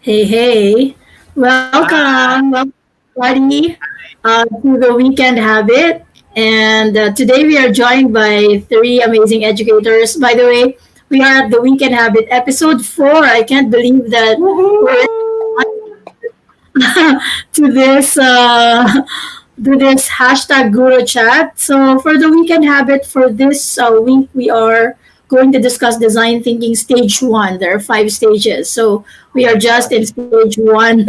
Hey, hey. Hi. Welcome everybody to the Weekend Habit. And today we are joined by three amazing educators. By the way, we are at the Weekend Habit, episode 4. I can't believe that we're Woohoo! to this to this hashtag Guru Chat. So for the weekend habit for this week, we are going to discuss design thinking stage one. There are 5 stages. So Oh we are my just in gosh. stage one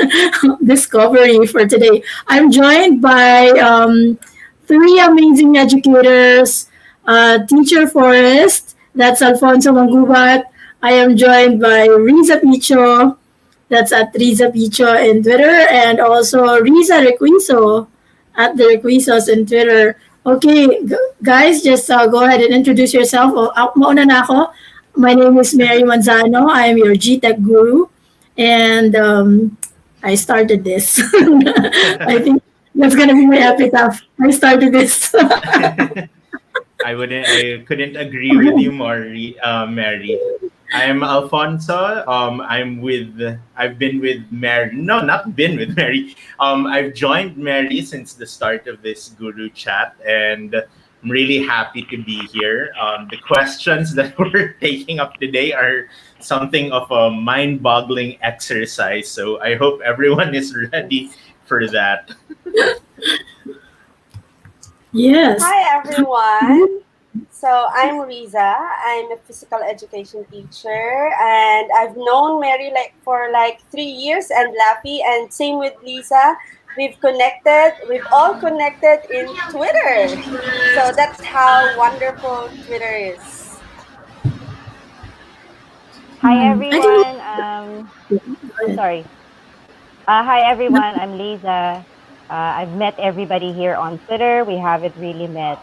discovery for today. I'm joined by three amazing educators. Teacher Forrest, that's Alfonso Mangubat. I am joined by Riza Picho, that's at Riza Picho in Twitter, and also Riza Requiso at the Requisos in Twitter. Okay, guys, just go ahead and introduce yourself. Mauna na ako. My name is Mary Manzano. I am your GTech guru, and I started this. I think that's gonna be my epitaph. I started this. I couldn't agree with you more, Mary. I'm Alfonso. I've been with Mary. No, not been with Mary. I've joined Mary since the start of this Guru chat, and I'm really happy to be here. The questions that we're taking up today are something of a mind-boggling exercise. So I hope everyone is ready for that. Yes. Hi everyone. So I'm Riza. I'm a physical education teacher and I've known Mary for 3 years and Laffy and same with Lisa. We've all connected in Twitter. So that's how wonderful Twitter is. Hi I think. everyone. Sorry. Hi everyone. I'm Lisa. I've met everybody here on Twitter. We haven't really met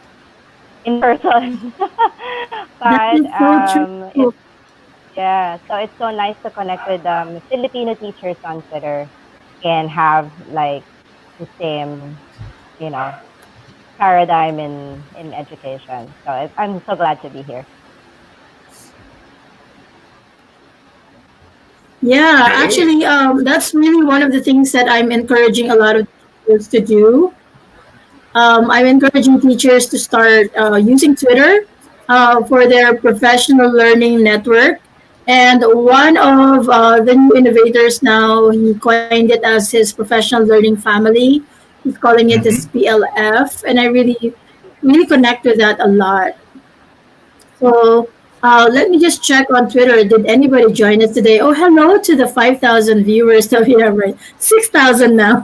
in person, That but is so it's true. yeah. So it's so nice to connect with Filipino teachers on Twitter and have like the same, you know, paradigm in education. So I'm so glad to be here. Yeah, Great. actually, that's really one of the things that I'm encouraging a lot of teachers to do. I'm encouraging teachers to start using Twitter for their professional learning network. And one of the new innovators now, he coined it as his professional learning family. He's calling it his Mhm. PLF. And I really connect with that a lot. So let me just check on Twitter. Did anybody join us today? Oh, hello to the 5,000 viewers that we have, right? 6,000 now.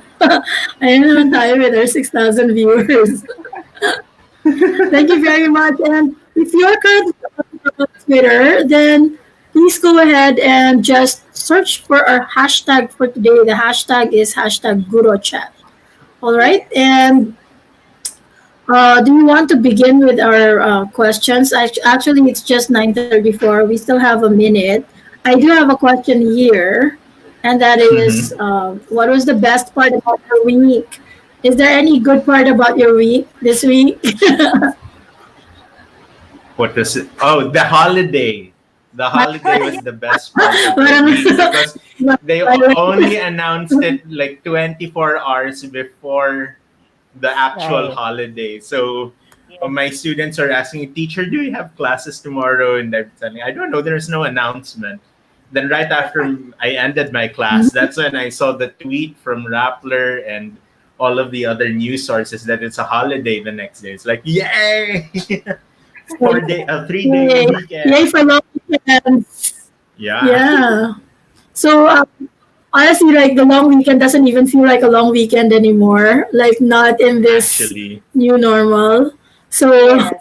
I naman tayo with our 6,000 viewers. Thank you very much. And if you're currently on Twitter, then please go ahead and just search for our hashtag for today. The hashtag is hashtag gurochat. All right. And do you want to begin with our questions? Actually, it's just 9:34. We still have a minute. I do have a question here, and that is, Mhm. what was the best part about your week? Is there any good part about your week this week? What was it? Oh, the holiday. The holiday Yeah. was the best part of the Parang, week because they by the only way, announced it like 24 hours before the actual Right. holiday. So Yes. my students are asking, teacher, do you have classes tomorrow? And I'm telling, I don't know, there's no announcement. Then right after I ended my class, that's when I saw the tweet from Rappler and all of the other news sources that it's a holiday the next day. It's like, yay! 4 day, a 3 day yay, weekend. yay for long weekends. Yeah, Yeah. So honestly, like the long weekend doesn't even feel like a long weekend anymore. Like not in this actually. new normal. So Yes.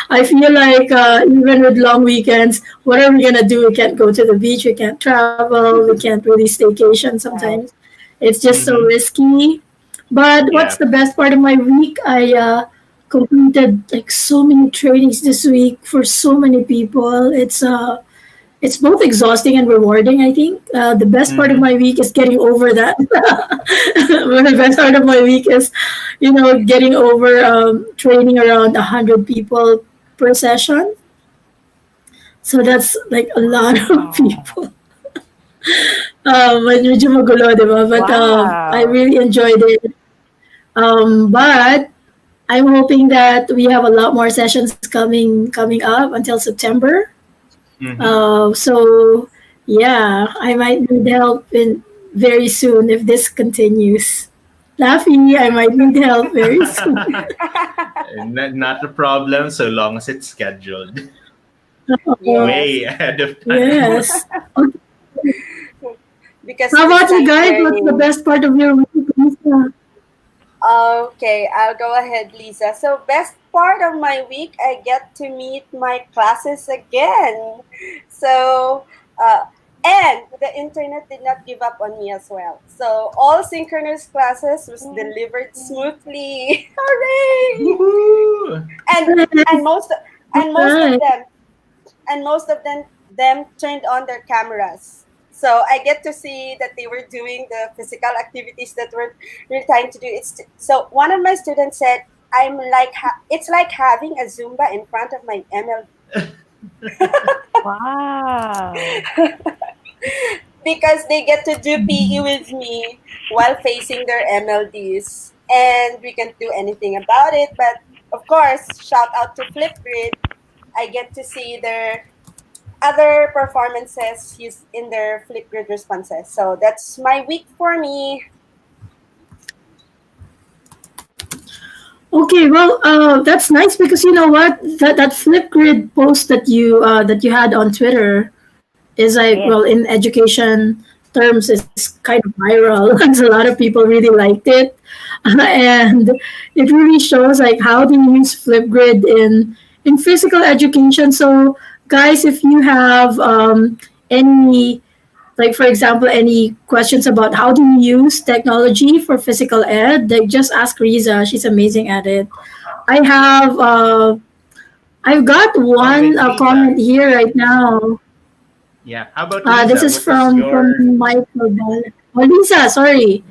I feel like even with long weekends, what are we gonna do? We can't go to the beach. We can't travel. We can't really staycation Right. sometimes. It's just so Mm-hmm. risky. But what's Yeah. the best part of my week? I completed like so many trainings this week for so many people. It's both exhausting and rewarding. I think the best part of Mm-hmm. my week is getting over that. But the best part of my week is, getting over training around 100 people per session. So that's like a lot of Wow. people. medyo magulo, di ba? But I Wow. really enjoyed it. But I'm hoping that we have a lot more sessions coming up until September. Mm-hmm. So yeah, I might need help in very soon if this continues. Laffy, I might need help very soon. Not a problem so long as it's scheduled. Oh, Yes, Way ahead of time. yes. Okay. because How about you distance guys? What's the learning. best part of your week, Lisa? Okay, I'll go ahead, Lisa. So, best part of my week, I get to meet my classes again. So, and the internet did not give up on me as well. So, all synchronous classes was delivered smoothly. Hooray! Woohoo! And and Yes. most All and most of right. them and most of them turned on their cameras. So I get to see that they were doing the physical activities that we're trying to do. So one of my students said, it's like having a Zumba in front of my ML Wow. because they get to do PE with me while facing their MLDs, and we can't do anything about it. But of course, shout out to Flipgrid. I get to see their other performances used in their Flipgrid responses. So that's my week for me. Okay, well, that's nice because you know what, that Flipgrid post that you had on Twitter is like, Yes. well, in education terms, is kind of viral. Because a lot of people really liked it, and it really shows like how they use Flipgrid in physical education. So, guys, if you have any, like for example, any questions about how do you use technology for physical ed, like just ask Riza. She's amazing at it. I have I've got How one about Lisa? comment here right now. Yeah. How about This Lisa? is What was from your Michael Bell. Oh, Lisa, sorry.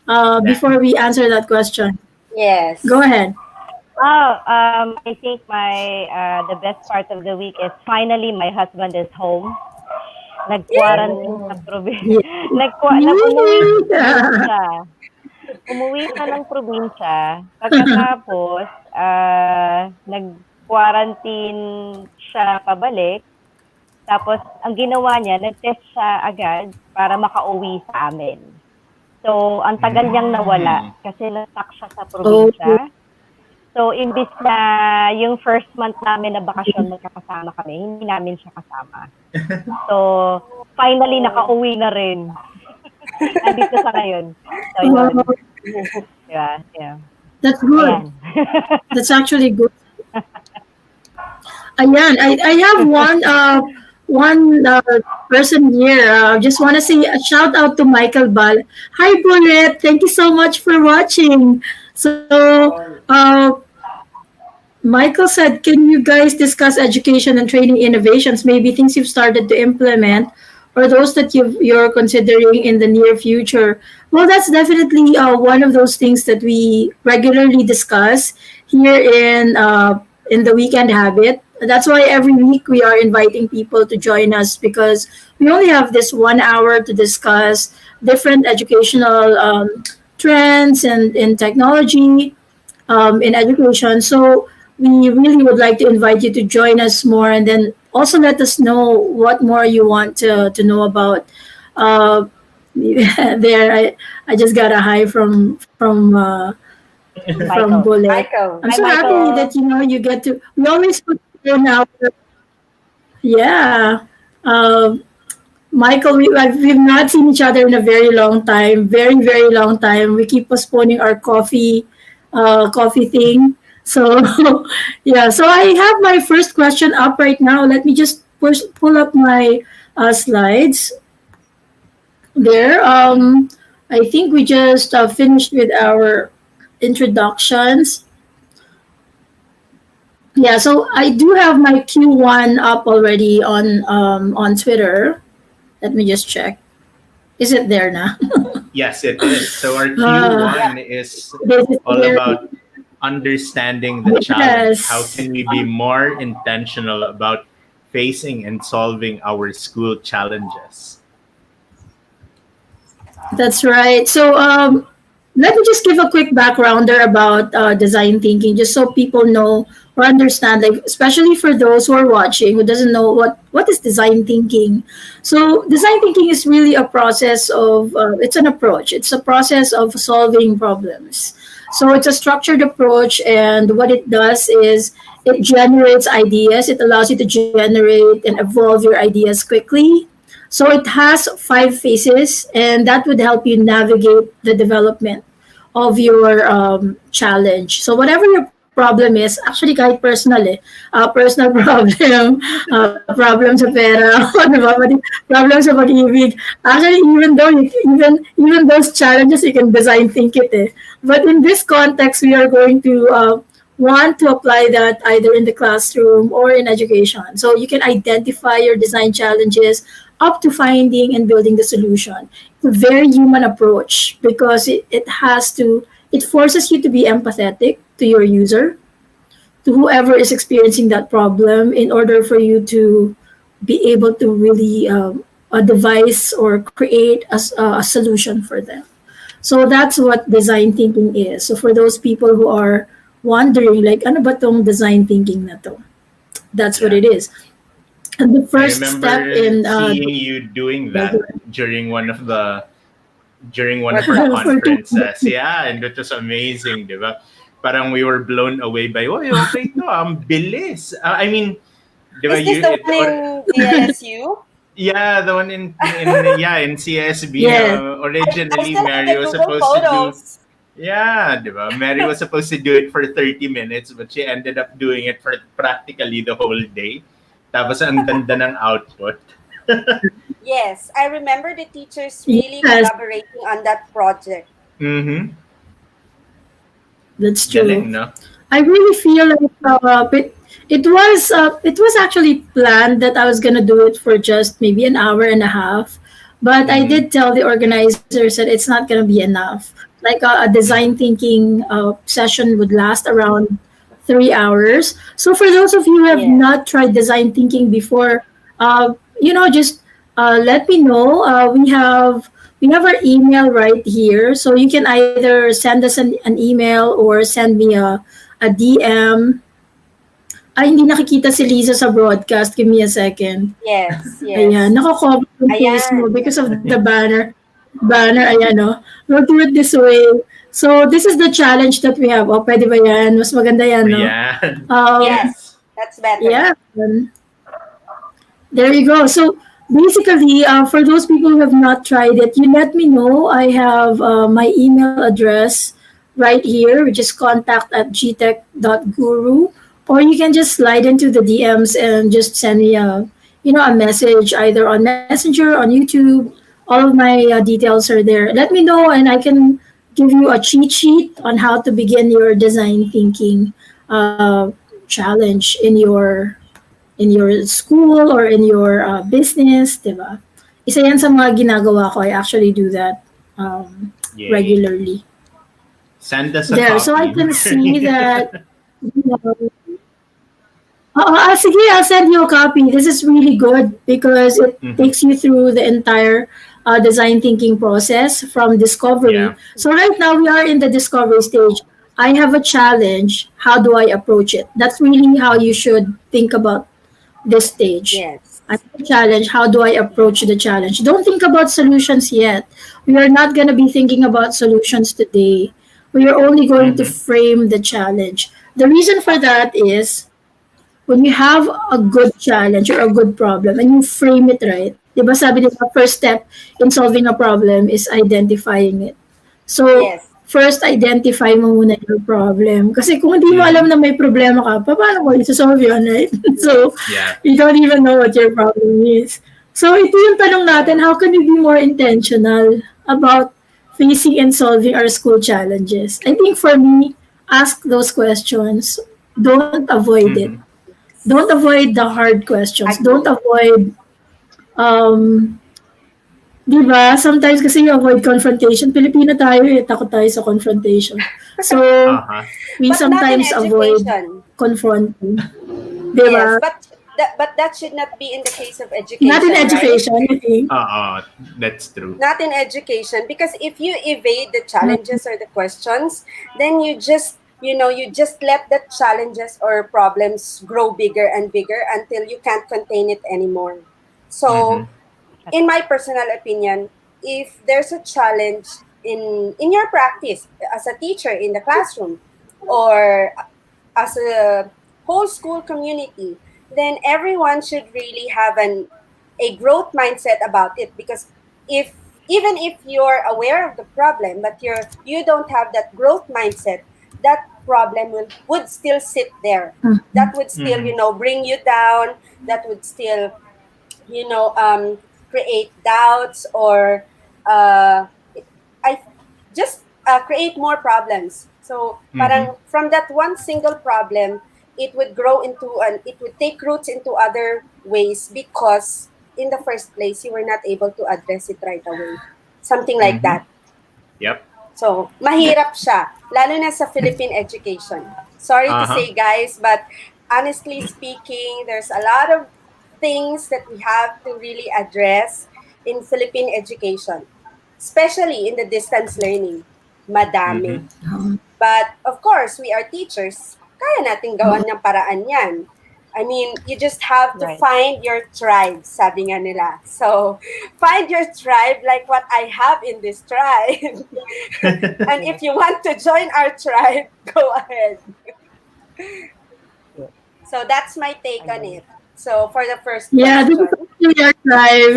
yeah? Before we answer that question, go Yes. ahead. Oh, I think my the best part of the week is finally my husband is home. Nag-quarantine sa Oh. probinsya. Yeah. Umuwi sa probinsya. Umuwi siya ng probinsya. Pagkatapos, nag-quarantine siya pabalik. Tapos, ang ginawa niya, nag-test siya agad para makauwi sa amin. So, ang tagal niyang nawala Mm. kasi na-stuck siya sa Oh, probinsya. So, imbis na yung first month namin na bakasyon magkakasama kami, hindi namin siya kasama. So, finally, nakauwi na rin. Andito sa ngayon. So, yun. oh, Diba? Yeah. that's good. Ayan. That's actually good. Ayan, I have one person here. Just want to say a shout out to Michael Bal. Hi, Bullet. Thank you so much for watching. So, Michael said, can you guys discuss education and training innovations, maybe things you've started to implement or those that you're considering in the near future? Well, that's definitely one of those things that we regularly discuss here in the Weekend Habit. That's why every week we are inviting people to join us because we only have this 1 hour to discuss different educational trends and in technology, in education. So we really would like to invite you to join us more and then also let us know what more you want to know about. Uh, there, I just got a hi from Michael. Bullet. Michael. I'm Hi, so happy Michael. that you get to. We always put in our yeah. Uh, Michael, we've not seen each other in a very long time, very long time. We keep postponing our coffee thing. So yeah, so I have my first question up right now. Let me just pull up my slides there. I think we just finished with our introductions. Yeah, so I do have my Q1 up already on Twitter. Let me just check. Is it there now? Yes, it is. So our Uh, Yeah. Q1 is this is all where, about understanding the challenge. How yes. can we be more intentional about facing and solving our school challenges? That's right. So let me just give a quick backgrounder about design thinking, just so people know or understand, like especially for those who are watching who doesn't know what is design thinking. So design thinking is really a process of it's an approach. It's a process of solving problems. So it's a structured approach, and what it does is it generates ideas. It allows you to generate and evolve your ideas quickly. So it has five phases, and that would help you navigate the development of your challenge. So whatever your problem is, actually kahit personal personal problem, problem sa pera, di ba? Problem sa pag-ibig. Actually, even those challenges, you can design think it But in this context, we are going to want to apply that either in the classroom or in education. So you can identify your design challenges up to finding and building the solution. It's a very human approach because it forces you to be empathetic to your user, to whoever is experiencing that problem, in order for you to be able to really devise or create a solution for them. So that's what design thinking is. So for those people who are wondering, like, ano ba tong design thinking na to? That's what Yeah. it is. And the I first step remember in seeing you doing that during one of our for two, conferences. Yeah, and it was amazing, di ba? Parang we were blown away by, oh, okay to, ang bilis. I mean, di ba, Is this the one in DLSU? yeah, the one in CSB. yes, I Originally, still have Mary the was Google supposed to do. Photos. Yeah, di ba? Mary was supposed to do it for 30 minutes, but she ended up doing it for practically the whole day. Tapos ang ganda ng output. Yes, I remember the teachers really yes, collaborating on that project. Mm-hmm. that's Galing, true. no? I really feel like it was actually planned that I was gonna do it for just maybe an hour and a half, but I Mm-hmm. did tell the organizers that it's not gonna be enough. Like a design Mm-hmm. thinking session would last around 3 hours. So for those of you who have Yes. not tried design thinking before, just let me know. We have our email right here, so you can either send us an email or send me a DM. Ay, hindi nakikita si Lisa sa broadcast. Give me a second. Yes, Ayan, yes. nako-cover yung face mo Ayan. because of the banner. Banner, ayan, no? We'll do it this way. So, this is the challenge that we have. O, pwede ba yan? Mas maganda yan, no? Yeah. Um, Yes, that's better. yeah. There you go. So, basically, for those people who have not tried it, you let me know. I have my email address right here, which is contact@gtech.guru. Or you can just slide into the DMs and just send me a message either on Messenger, on YouTube. All of my details are there. Let me know, and I can give you a cheat sheet on how to begin your design thinking challenge in your school or in your business, diba? Isa yan sa mga ginagawa ko. I actually do that Yay. regularly. Send us a There, so I copy, can see Mary. that. Sige, I'll send you a copy. This is really good because it Mm-hmm. takes you through the entire design thinking process from discovery. Yeah. So right now we are in the discovery stage. I have a challenge. How do I approach it? That's really how you should think about this stage. Yes. I have a challenge. How do I approach the challenge? Don't think about solutions yet. We are not going to be thinking about solutions today. We are only going to Mm-hmm. frame the challenge. The reason for that is when you have a good challenge or a good problem and you frame it right, di ba sabi nila, first step in solving a problem is identifying it. So, Yes. first identify mo muna yung problem. Kasi kung hindi mo Mm-hmm. alam na may problema ka, paano mo i-solve yun, right? So, Yeah. you don't even know what your problem is. So, ito yung tanong natin, how can we be more intentional about facing and solving our school challenges? I think for me, ask those questions. Don't avoid it. Mm-hmm. Don't avoid the hard questions. Don't Agree. avoid, um, di ba? Sometimes kasi you avoid confrontation. Pilipino tayo eh, takot tayo sa confrontation. So, Uh-huh. we But not in sometimes avoid education. confronting. Di Yes, ba? but but that should not be in the case of Not in education, right? education, I think. That's true. Not in education, because if you evade the challenges or the questions, then you just let the challenges or problems grow bigger and bigger until you can't contain it anymore. Mm-hmm. So in my personal opinion, if there's a challenge in your practice as a teacher in the classroom, or as a whole school community, then everyone should really have a growth mindset about it. Because if even if you're aware of the problem, but you don't have that growth mindset, that problem would still sit there. That would still, Mm-hmm. bring you down. That would still, you know um, create doubts, or uh, I just create more problems. So Mm-hmm. parang from that one single problem, it would take roots into other ways, because in the first place you were not able to address it right away. Something like Mm-hmm. that. Yep. So, mahirap siya, lalo na sa Philippine education. Sorry to Uh-huh. say, guys, but honestly speaking, there's a lot of things that we have to really address in Philippine education, especially in the distance learning. Madami. Mm-hmm. But of course, we are teachers. Kaya nating gawan ng paraan yan. I mean, you just have to Right. find your tribe, sabi nga nila. So, find your tribe like what I have in this tribe. And if you want to join our tribe, go ahead. Yes. So, that's my take on Agree. it. So, for the first Yeah, this is question. actually our drive.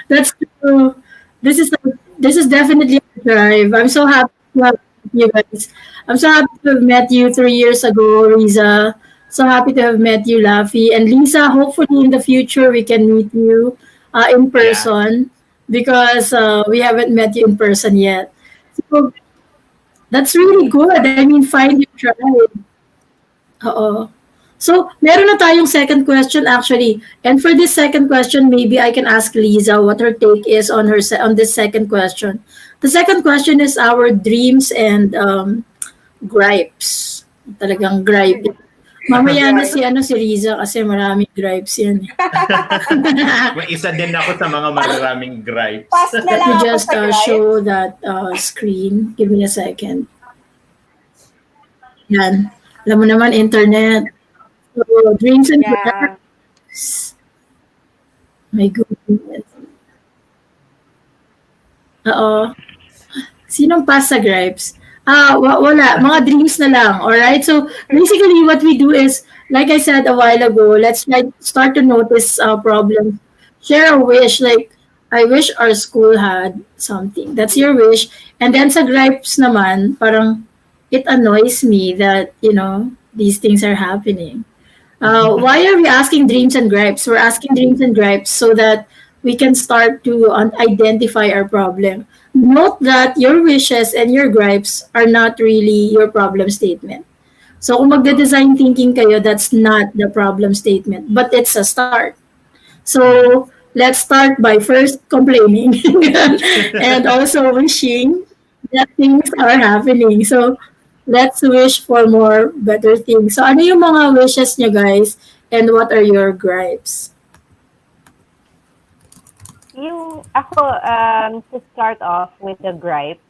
That's true. This is definitely our drive. I'm so happy to have met you guys. I'm so happy to have met you 3 years ago, Riza. So happy to have met you, Laffy. And Lisa, hopefully in the future we can meet you in Yeah. person, because we haven't met you in person yet. So that's really good. I mean, find your tribe. Oo. So, meron na tayong second question actually. And for this second question, maybe I can ask Lisa what her take is on on this second question. The second question is our dreams and gripes. Talagang gripe. Mamaya na Right? si Riza kasi maraming gripes yan. May isa din ako sa mga maraming gripes. Pass na Let lang me ako just sa show gripes. that screen. Give me a second. Yan. Alam mo naman, internet. So, dreams and Yeah. gripes. My goodness. Oo. Sinong pass sa gripes? Wala. Mga dreams na lang. Alright? So, basically, what we do is, like I said a while ago, let's like start to notice problems. Share a wish. Like, I wish our school had something. That's your wish. And then sa gripes naman, parang, it annoys me that, these things are happening. Why are we asking dreams and gripes? We're asking dreams and gripes so that we can start to identify our problem. Note that your wishes and your gripes are not really your problem statement. So kung magde-design thinking kayo, that's not the problem statement, but it's a start. Mhm. So let's start by first complaining and also wishing that things are happening. So let's wish for more better things. So ano yung mga wishes nyo guys and what are your gripes? Ako, to start off with the gripe,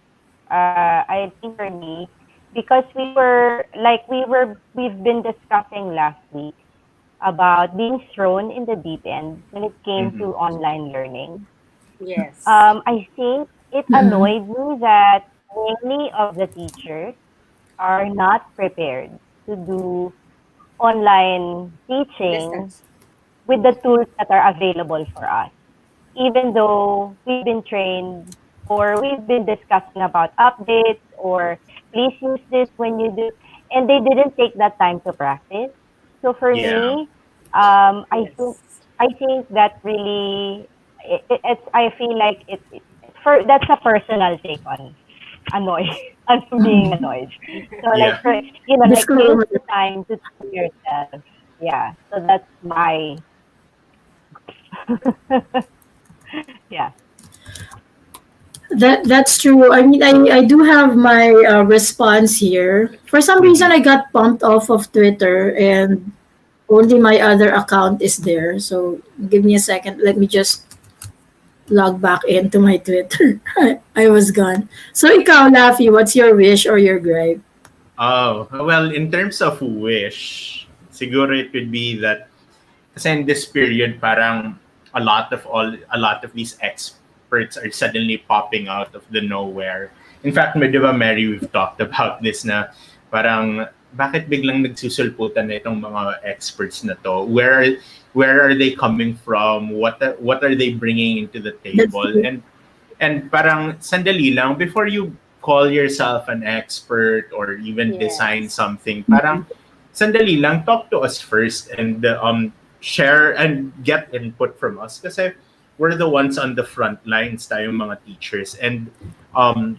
I think for me, because we've been discussing last week about being thrown in the deep end when it came Mhm. to online learning. Yes. I think it Mm-mm. annoyed me that many of the teachers are not prepared to do online teaching Distance. with the tools that are available for us. Even though we've been trained or we've been discussing about updates or please use this when you do, and they didn't take that time to practice. So for Yeah. me, Yes. I think that really it's I feel like for that's a personal take on annoyed on being annoyed. So like Yeah. for like take Disclaimer. the time to tell yourself. Yeah. So that's my yeah. That's true. I mean, I do have my response here. For some reason, Mhm. I got bumped off of Twitter, and only my other account is there. So give me a second. Let me just log back into my Twitter. I was gone. So ikaw, Laffy, what's your wish or your gripe? Oh, well, in terms of wish, siguro it would be that kasi in this period parang a lot of these experts are suddenly popping out of the nowhere. In fact, di ba, Mary, we've talked about this na parang bakit biglang nagsusulputan na itong mga experts na to? Where are they coming from? What are they bringing into the That's table? true. And parang sandali lang before you call yourself an expert or even design Yes. something, parang sandali lang, talk to us first and share and get input from us kasi we're the ones on the front lines tayong mga teachers. And um,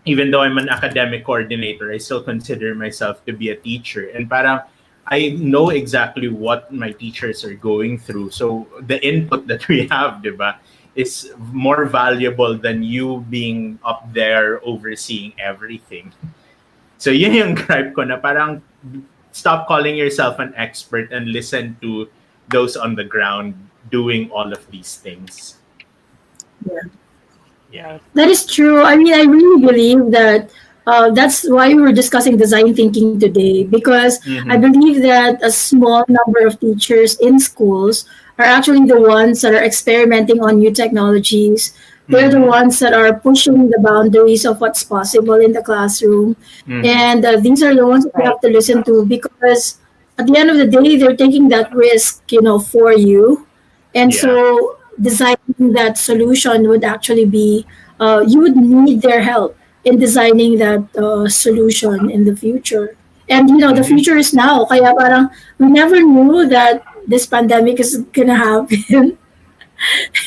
even though I'm an academic coordinator, I still consider myself to be a teacher. And parang I know exactly what my teachers are going through. So the input that we have, diba, is more valuable than you being up there overseeing everything. So yun yung gripe ko na parang stop calling yourself an expert and listen to those on the ground doing all of these things. Yeah. Yeah. Right. That is true. I mean, I really believe that that's why we were discussing design thinking today, because I Mm-hmm. believe that a small number of teachers in schools are actually the ones that are experimenting on new technologies. They're the Mm-hmm. ones that are pushing the boundaries of what's possible in the classroom. Mm-hmm. And these are the ones that you Right. have to listen to, because at the end of the day, they're taking that risk, for you. And Yeah. so designing that solution would actually be, you would need their help in designing that solution in the future. And the Mm-hmm. future is now. Kaya parang we never knew that this pandemic is gonna happen.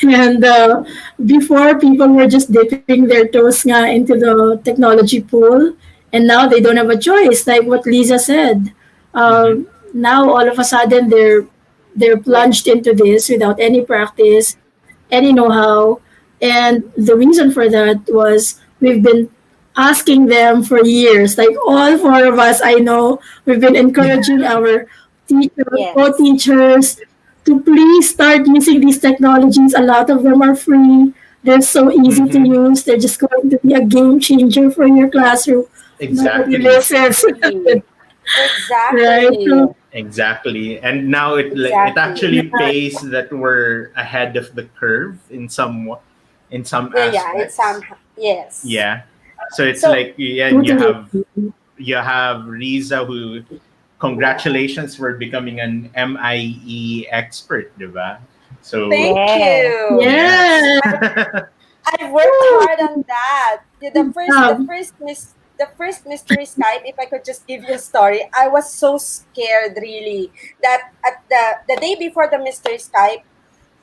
And before, people were just dipping their toes nga into the technology pool, and now they don't have a choice. Like what Lisa said, Mm-hmm. now all of a sudden they're Yes. plunged into this without any practice, any know-how. And the reason for that was we've been asking them for years. Like all four of us, I know, we've been encouraging our teachers, Yes. co-teachers, to please start using these technologies. A lot of them are free. They're so easy to Mm-hmm. use. They're just going to be a game changer for your classroom. Nobody Exactly. listens. Right? Exactly. So, Exactly. And now it Exactly. actually pays that we're ahead of the curve in some Yeah, yeah, it's aspects. yes. Yeah. So it's So like, yeah, and totally agree. you have Riza, who congratulations for becoming an MIE expert, diba? So thank Yes. you. yes. Yes. I've worked hard on that. Um, The first mystery Skype, if I could just give you a story, I was so scared really that at the day before the mystery Skype,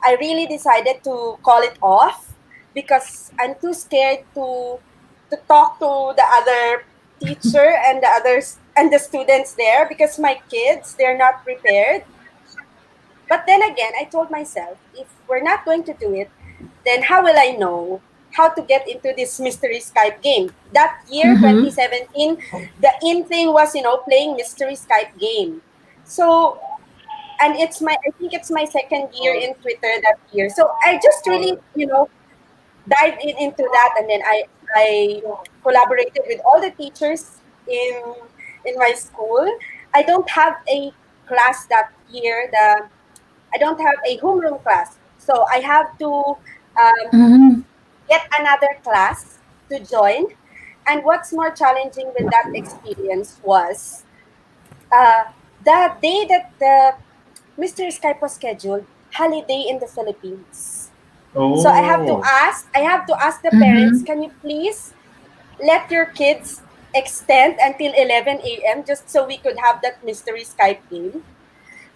I really decided to call it off because I'm too scared to talk to the other teacher and the others and the students there because my kids, they're not prepared. But then again, I told myself, if we're not going to do it, then how will I know how to get into this mystery Skype game? That year, mhm. 2017, the in thing was, playing mystery Skype game. So, and I think it's my second year in Twitter that year. So I just really, dived into that, and then I collaborated with all the teachers in my school. I don't have a class that year. I don't have a homeroom class. So I have to Mhm. get another class to join. And what's more challenging with that experience was uh, the day that the Mr. Skype was scheduled, holiday in the Philippines. So Oh. I have to ask the parents, Mhm. can you please let your kids extend until 11 a.m. just so we could have that mystery Skype game?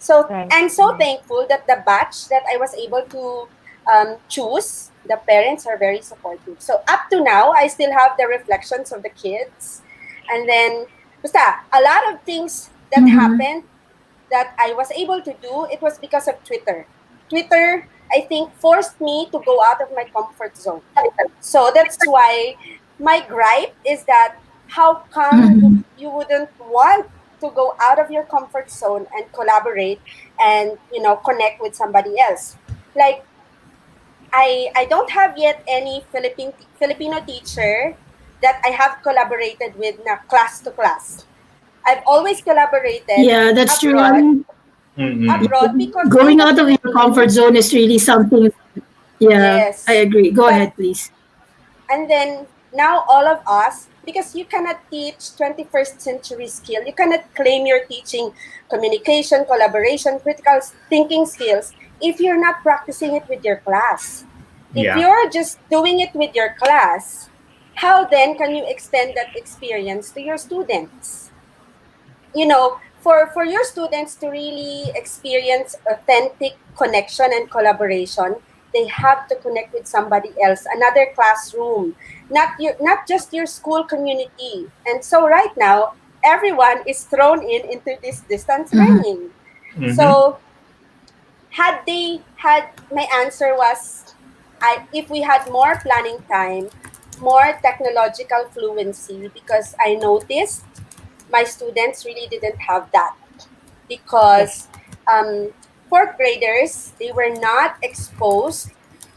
So Right. I'm so thankful that the batch that I was able to choose, the parents are very supportive. So up to now, I still have the reflections of the kids, and then basta, a lot of things that Mhm. happened that I was able to do. It was because of Twitter. Twitter, I think, forced me to go out of my comfort zone. So that's why my gripe is that how come Mhm. you wouldn't want to go out of your comfort zone and collaborate and, connect with somebody else. Like, I don't have yet any Filipino teacher that I have collaborated with na class to class. I've always collaborated Yeah, that's true. I abroad, mean, Mm-hmm. abroad because in going the out of your comfort Philippines, zone is really something. Yeah, I yes. agree. Go But ahead, please. and then now all of us, because you cannot teach 21st century skill, you cannot claim you're teaching communication, collaboration, critical thinking skills if you're not practicing it with your class. If Yeah. you're just doing it with your class, how then can you extend that experience to your students? For your students to really experience authentic connection and collaboration, they have to connect with somebody else, another classroom, not just your school community. And so right now, everyone is thrown into this distance Mhm. learning. Mm-hmm. So had my answer was, if we had more planning time, more technological fluency, because I noticed my students really didn't have that, Yes. because fourth graders, they were not exposed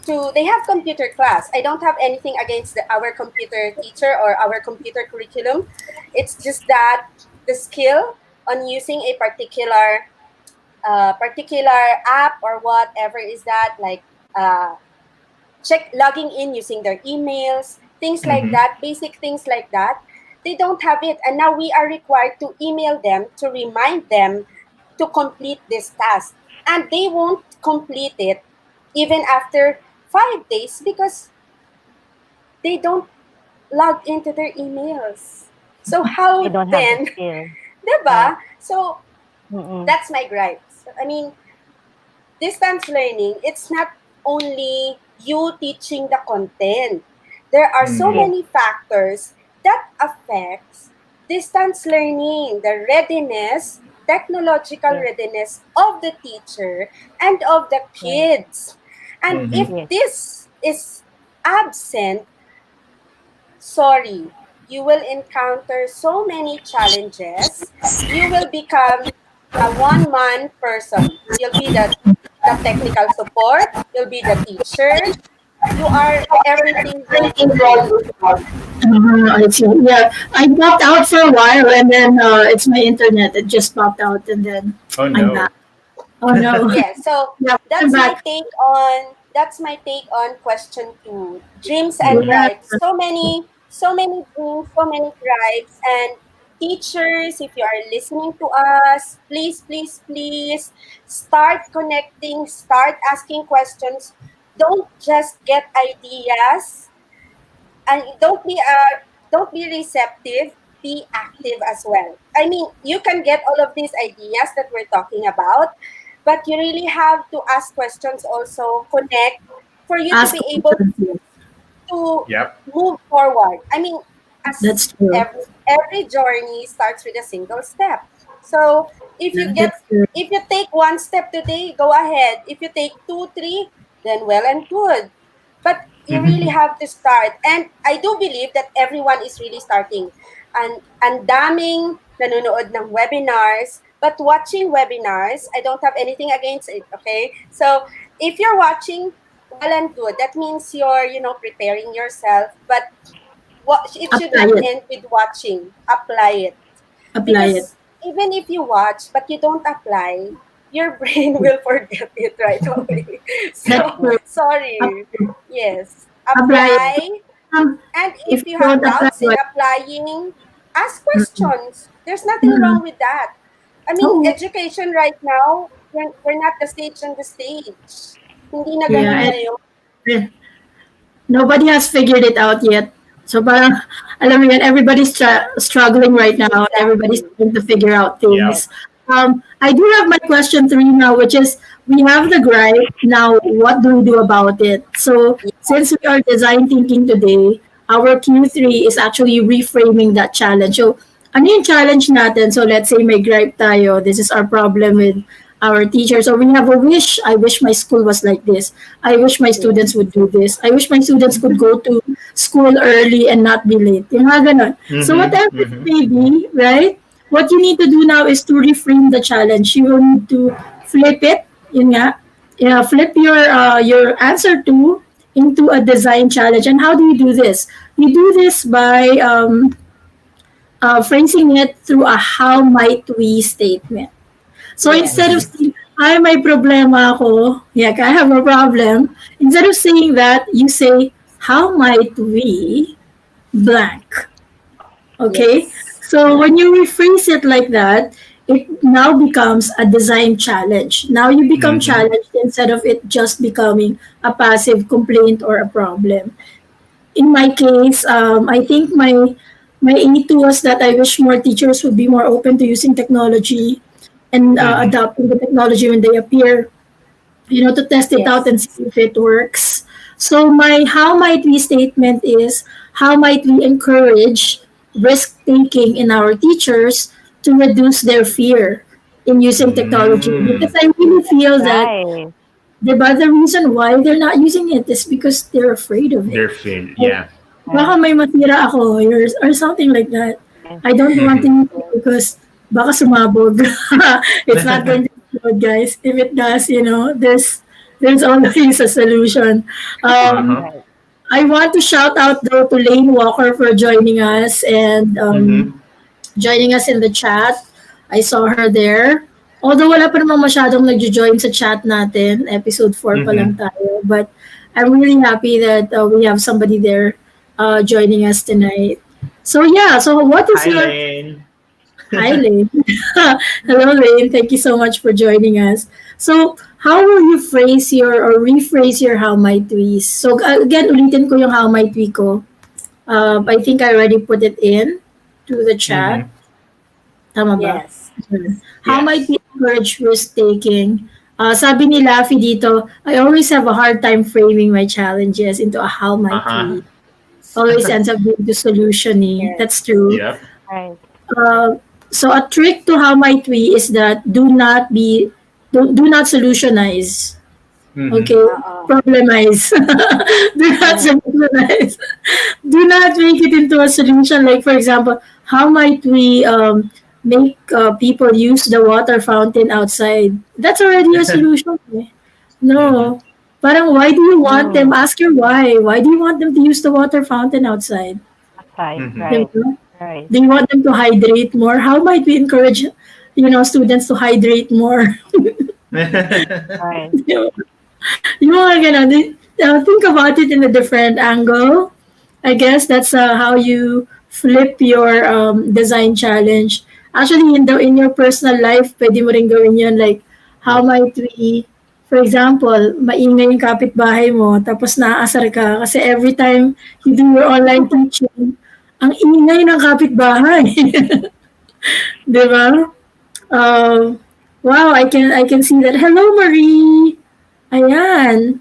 to, they have computer class. I don't have anything against our computer teacher or our computer curriculum. It's just that the skill on using a particular app or whatever is that, like uh, check logging in using their emails, things like Mm-hmm. that, basic things like that. They don't have it. And now we are required to email them to remind them to complete this task. And they won't complete it even after 5 days because they don't log into their emails. So They how don't have the then, skill. Right. diba? So Mm-mm. that's my gripes. I mean, distance learning, it's not only you teaching the content. There are so Mm-hmm. Yes. many factors that affects distance learning, the readiness, technological Yes. readiness of the teacher and of the Right. kids. And if Mm-hmm. Yes. this is absent, sorry, you will encounter so many challenges. You will become a one-man person. You'll be the technical support, you'll be the teacher, you are everything rolled into one. I see. Yeah, I popped out for a while, and then it's my internet. It just popped out, and then Oh I'm back. no. Oh no. Yeah, so Yeah, I'm that's my back. take on question two. Dreams and Mm-hmm. Yeah. gripes. So many dreams, so many gripes. And teachers, if you are listening to us, please, please, please start connecting, start asking questions. Don't just get ideas, and don't be receptive, be active as well. I mean, you can get all of these ideas that we're talking about, but you really have to ask questions, also connect, for you to Ask be able questions. Yes. to Yep. move forward. I mean, as That's true. every journey starts with a single step. So if Yeah, you get that's true. if you take one step today, go ahead. If you take two, three, then well and good. But you really Mm-hmm. have to start. And I do believe that everyone is really starting. And daming nanonood ng webinars, but watching webinars, I don't have anything against it, okay? So if you're watching, well and good. That means you're, preparing yourself. But it should Apply not it. end with watching. Apply it. Apply it. Because even if you watch but you don't apply, your brain will forget it right away. That's So true. sorry. Yes. Apply it. Apply. And If if you you have don't apply doubts in what? applying, ask Mm-mm. questions. There's nothing Mm-mm. wrong with that. I mean, Oh, education right now, we're not the stage on the stage. Hindi na ganun yeah. ngayon. And nobody has figured it out yet. So parang, alam mo yan, everybody's struggling right now. Everybody's Exactly. trying to figure out Yep. Yes. things. I do have my question three now, which is we have the gripe. Now, what do we do about it? So since we are design thinking today, our Q3 is actually reframing that challenge. So ano yung challenge natin? So let's say may gripe tayo. This is our problem with our teachers. So we have a wish. I wish my school was like this. I wish my Yes. students would do this. I wish my students could go to school early and not be late. Yung mga ganon. So Mm-hmm. whatever it Mm-hmm. may be, right? what you need to do now is to reframe the challenge. You will need to flip it, yun nga, yeah, flip your answer to into a design challenge. And how do you do this? You do this by phrasing it through a how might we statement. So instead of Yes. Mm-hmm. saying, ay, may problema ako, yeah, I have a problem, instead of saying that, you say, how might we blank? Okay? Yes. So when you rephrase it like that, it now becomes a design challenge. Now you become Mm-hmm. challenged instead of it just becoming a passive complaint or a problem. In my case, I think my A2 was that I wish more teachers would be more open to using technology and Mm-hmm. adopting the technology when they appear, to test it out Yes. and see if it works. So my how might we statement is how might we encourage risk taking in our teachers to reduce their fear in using technology, because Mm. I really feel that Nice. the reason why they're not using it is because they're afraid of it. They're fair. Like, Yeah. baka Nice. may matira ako or something like that. Nice. I don't want to Mm-hmm. use it because baka sumabog. It's not going to explode, guys. If it does, there's always a solution. Uh-huh. Right. I want to shout out though to Lane Walker for joining us and Mm-hmm. joining us in the chat. I saw her there. Although wala pa namang masyadong nagjo-join sa chat natin, episode 4 pa lang Mm-hmm. tayo. But I'm really happy that we have somebody there joining us tonight. So yeah, so what is Hi, your... Lane. Hi, Lane. Hello, Lane. Thank you so much for joining us. So, how will you phrase your or rephrase your how might we's? So, again, ulitin ko yung how might we ko. I think I already put it in to the chat. Mm-hmm. Tama ba? Yes. How might Yes. we encourage risk taking? Sabi ni Laffy dito, I always have a hard time framing my challenges into a how might Uh-huh. we. Always ends up being the solutioning. That's Yes. true. Yep. Right. Uh, so a trick to how might we is that do not solutionize. Mm-hmm. Okay, Uh-uh. problemize. Do not Right. solutionize. Do not make it into a solution. Like for example, how might we make people use the water fountain outside? That's already a solution. Eh. Mm-hmm. No. Parang why do you want them? Mm. Ask your why. Why do you want them to use the water fountain outside? Outside. Mm-hmm. Right. Diba? Right. Do you want them to hydrate more? How might we encourage, students to hydrate more? Right. Yung mga ganun, think about it in a different angle. I guess that's how you flip your design challenge. Actually, in your personal life, pwede mo rin gawin yun. Like, how might we, for example, maingay yung kapitbahay mo, tapos naaasar ka kasi every time you do your online teaching, ang ingay ng kapitbahay. Di ba? Uh, wow, I can see that. Hello, Marie! Ayan.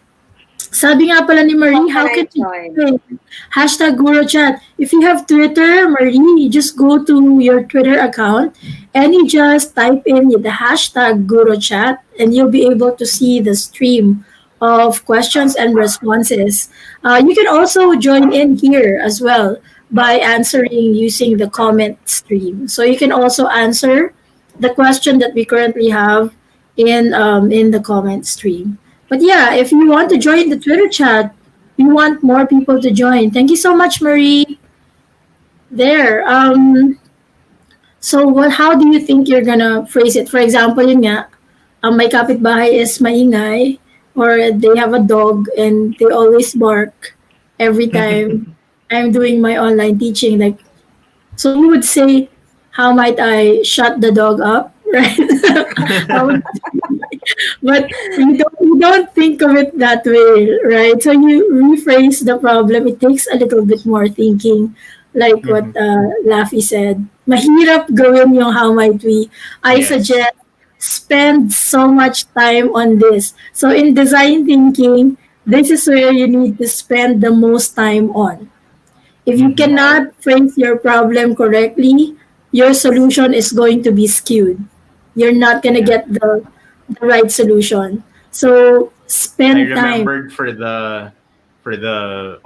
Sabi nga pala ni How Marie, can how I can you join? join? Hashtag gurochat. If you have Twitter, Marie, just go to your Twitter account and you just type in the hashtag gurochat and you'll be able to see the stream of questions and responses. You can also join in here as well by answering using the comment stream. So you can also answer the question that we currently have in the comment stream. But yeah, if you want to join the Twitter chat, we want more people to join. Thank you so much, Marie. There. So what? How do you think you're gonna phrase it? For example, yun nga, may kapitbahay is maingay, or they have a dog and they always bark every time I'm doing my online teaching. Like, so you would say, how might I shut the dog up? Right? How would but you don't think of it that way, right? So you rephrase the problem. It takes a little bit more thinking, like what Mm-hmm. Laffy said. Mahirap gawin yung how might we. I Yes. suggest spend so much time on this. So in design thinking, this is where you need to spend the most time on. If you Mm-hmm. Right. cannot phrase your problem correctly, your solution is going to be skewed. You're not gonna Yeah. get the right solution. So I spend time. remembered for the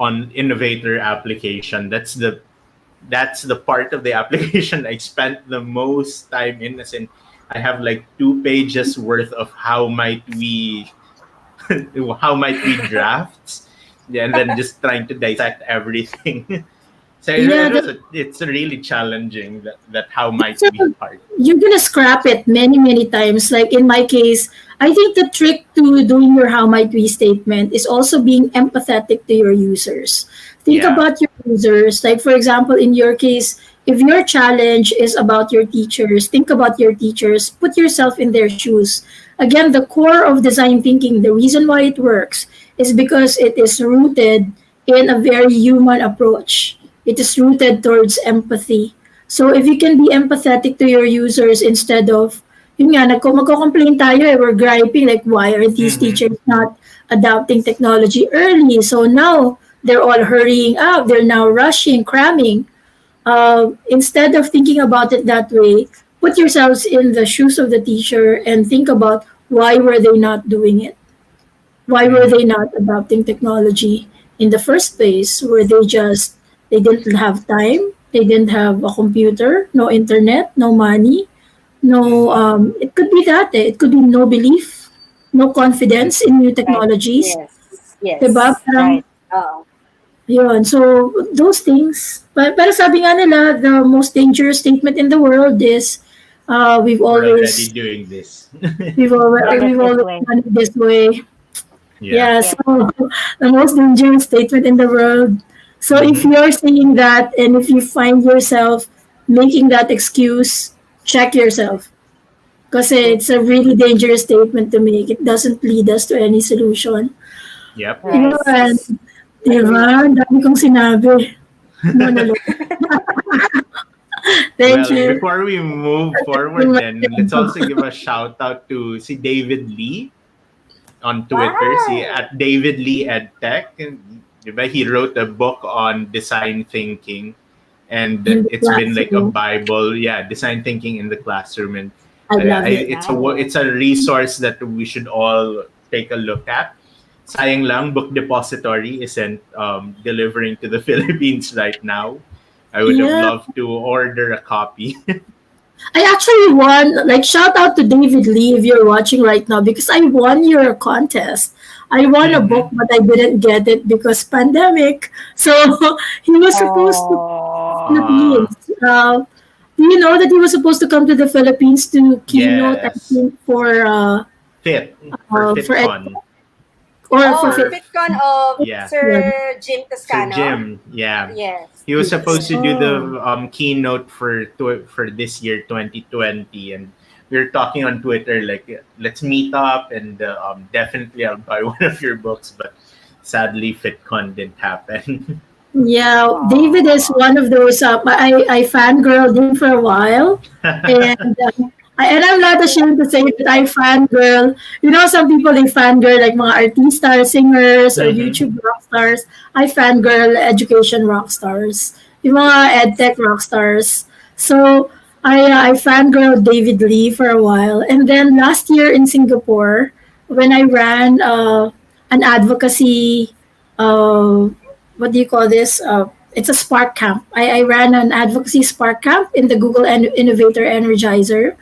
on innovator application. That's that's the part of the application I spent the most time in. As in, I have like 2 pages worth of how might we draft, yeah, and then just trying to dissect everything. So Yeah, it's really challenging, that how might so we part. you're gonna scrap it many, many times. Like in my case, I think the trick to doing your how might we statement is also being empathetic to your users. Think Yeah. about your users. Like for example, in your case, if your challenge is about your teachers, think about your teachers. Put yourself in their shoes. Again, the core of design thinking, the reason why it works is because it is rooted in a very human approach. It is rooted towards empathy. So if you can be empathetic to your users instead of, yun nga, magko-complain tayo we're griping like why are these Mm-hmm. teachers not adopting technology early? So now they're all hurrying up, they're now rushing, cramming. Instead of thinking about it that way, put yourselves in the shoes of the teacher and think about why were they not doing it? Why were Mm-hmm. they not adopting technology in the first place? Were they just, they didn't have time? They didn't have a computer, no internet, no money, no, Mm-hmm. it could be that eh. It could be no belief, no confidence Mm-hmm. in new Right. technologies. Yes. Diba? Yes. Parang, Right. Oh. yun. So, those things. Pero sabi nga nila, the most dangerous statement in the world is, we've We're already always, doing this. Done it we've this always way. done it this way. Yeah. Yeah, Yes. so the most dangerous statement in the world. So if Mm-hmm. you're saying that and if you find yourself making that excuse, check yourself. Because True. it's a really dangerous statement to make. It doesn't lead us to any solution. Yep. Right. Yun. Yes. Agree. Diba? Ang dami kong sinabi. Monologue. Thank Well, you. before we move forward, then let's also give a shout out to si David Lee on Twitter. See Hi. at David Lee EdTech. Diba? He wrote a book on design thinking, and In the it's been like a classroom. bible. Yeah, design thinking in the classroom, and I love it. Nice. it's a resource that we should all take a look at. Sayang lang, book depository isn't delivering to the Philippines right now. I would have Yeah. loved to order a copy. I actually won, like, shout out to David Lee if you're watching right now, because I won your contest. I won a book, Mm-hmm. but I didn't get it because pandemic. So he was supposed to come to the Oh. Uh, Philippines. Do you know that he was supposed to come to the Philippines to keynote, I yes. think, Fit for for FitCon. or for Oh, fit. For FitCon of yeah. Yeah. Sir Jim Sir Toscano. Jim, yeah. Yes. He was supposed to do Oh. the keynote for this year 2020, and we were talking on Twitter like let's meet up, and definitely I'll buy one of your books, but sadly FitCon didn't happen. Yeah, David is Aw. one of those. I fangirled him for a while, and and I'm not ashamed to say that I fangirl. You know, some people they fangirl like mga artista, singers, or Mm-hmm. YouTube rock stars. I fangirl education rock stars, yung mga edtech rock stars. So I fangirl David Lee for a while, and then last year in Singapore, when I ran an advocacy. What do you call this? It's a Spark Camp. I ran an advocacy Spark Camp in the Google Innovator Energizer.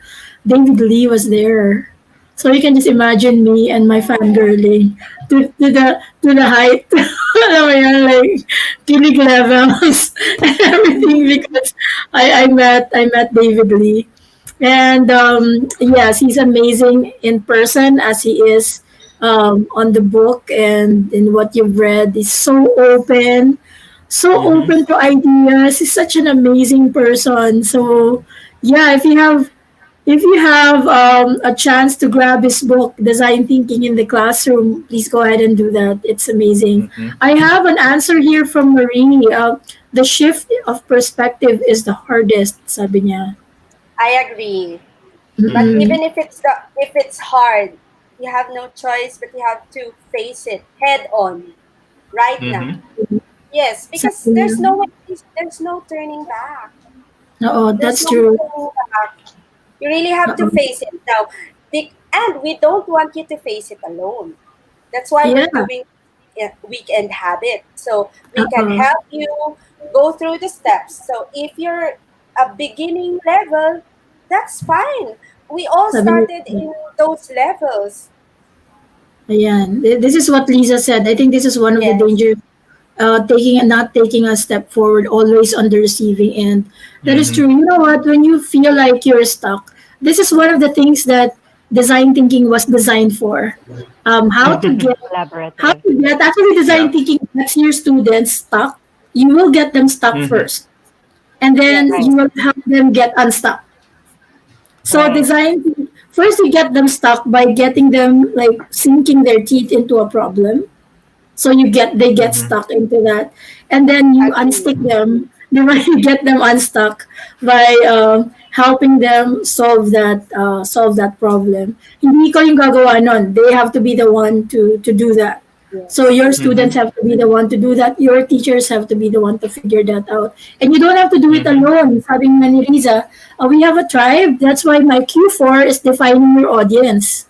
David Lee was there. So you can just imagine me and my fangirling to the height. Alam mo yan, like kilig levels and everything because I met David Lee. And yes, he's amazing in person as he is on the book and in what you've read. He's so Mm-hmm. open to ideas. He's such an amazing person. So yeah, if you have a chance to grab his book, Design Thinking in the Classroom, please go ahead and do that. It's amazing. Mm-hmm. I have an answer here from Marie. The shift of perspective is the hardest, sabi niya. I agree. But Mm-hmm. Mm-mm. even if it's hard, you have no choice, but you have to face it head on right now. Mm-hmm. Yes, because Sabi niya. there's no turning back. Oo, There's that's no true. turning back. You really have to Oo. face it now. And we don't want you to face it alone. That's why Yeah. we're doing weekend habit. So we can Uh-uh. help you go through the steps. So if you're a beginning level, that's fine. We all Sabi started in those levels. Ayan. This is what Lisa said. I think this is one of the Yes. dangers, taking not taking a step forward, always on the receiving end. That is true. Mm-hmm. You know what? When you feel like you're stuck, this is one of the things that design thinking was designed for. How to get Collaborative. actually design Yeah. thinking gets your students stuck. You will get them stuck Mm-hmm. first, and then Yes. you Right. will help them get unstuck. So Right. design first you get them stuck by getting them like sinking their teeth into a problem. So they get Mm-hmm. stuck into that, and then you Agree. unstick them. Then you get them unstuck by helping them solve that problem. Hindi ko yung gagawa nun. They have to be the one to do that. So Yes. your students Mm-hmm. have to be the one to do that. Your teachers have to be the one to figure that out. And you don't have to do it Mm-hmm. alone. Sabi nga ni Riza, we have a tribe. That's why my Q4 is defining your audience.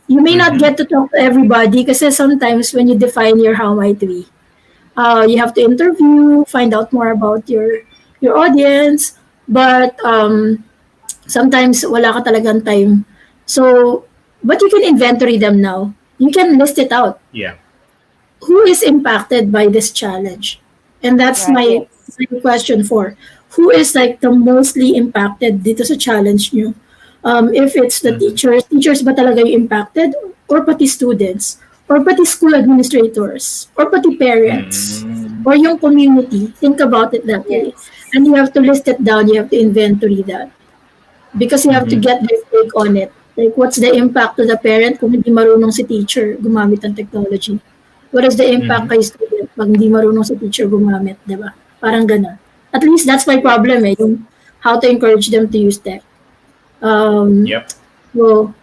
You may not Mm-hmm. get to talk to everybody kasi sometimes when you define your how might we, you have to interview, find out more about your audience, but sometimes wala ka talagang time. So, but you can inventory them now. You can list it out. Yeah. Who is impacted by this challenge? And that's Right. Yes. my question for who is like the mostly impacted dito sa challenge nyo? If it's the Mm-hmm. teachers ba talaga yung impacted? Or pati students? Or pati school administrators? Or pati parents? Mm-hmm. Or yung community? Think about it that way. Yes. And you have to list it down, you have to inventory that. Because you have to Mm-hmm. get their take on it. Like, what's the impact to the parent kung hindi marunong si teacher gumamit ng technology? What is the impact Mm-hmm. kay student pag hindi marunong si teacher gumamit, di ba? Parang gano'n. At least that's my problem Yes. yung how to encourage them to use tech. Um, Yep. so,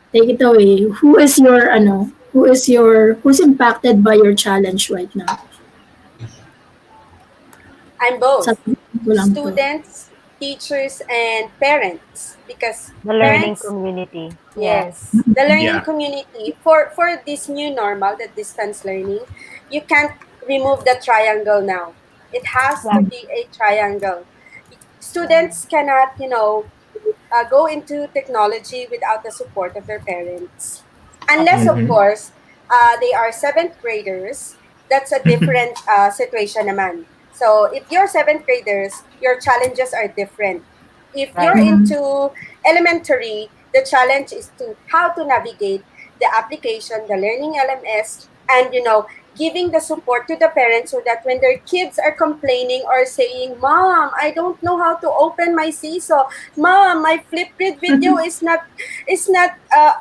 take it away. Who's impacted by your challenge right now? I'm both. Sabi ko lang to. Students, teachers, and parents. Because The learning parents, community. Yeah. yes, the learning Yeah. community for this new normal, the distance learning, you can't remove the triangle now. It has to Yeah. be a triangle. Students cannot, go into technology without the support of their parents. Unless, of Mm-hmm. course, they are seventh graders, that's a different situation naman. So if you're seventh graders, your challenges are different. If Right. you're into elementary, the challenge is to how to navigate the application, the learning LMS, and giving the support to the parents so that when their kids are complaining or saying, "Mom, I don't know how to open my CISO. Mom, my Flipgrid video is not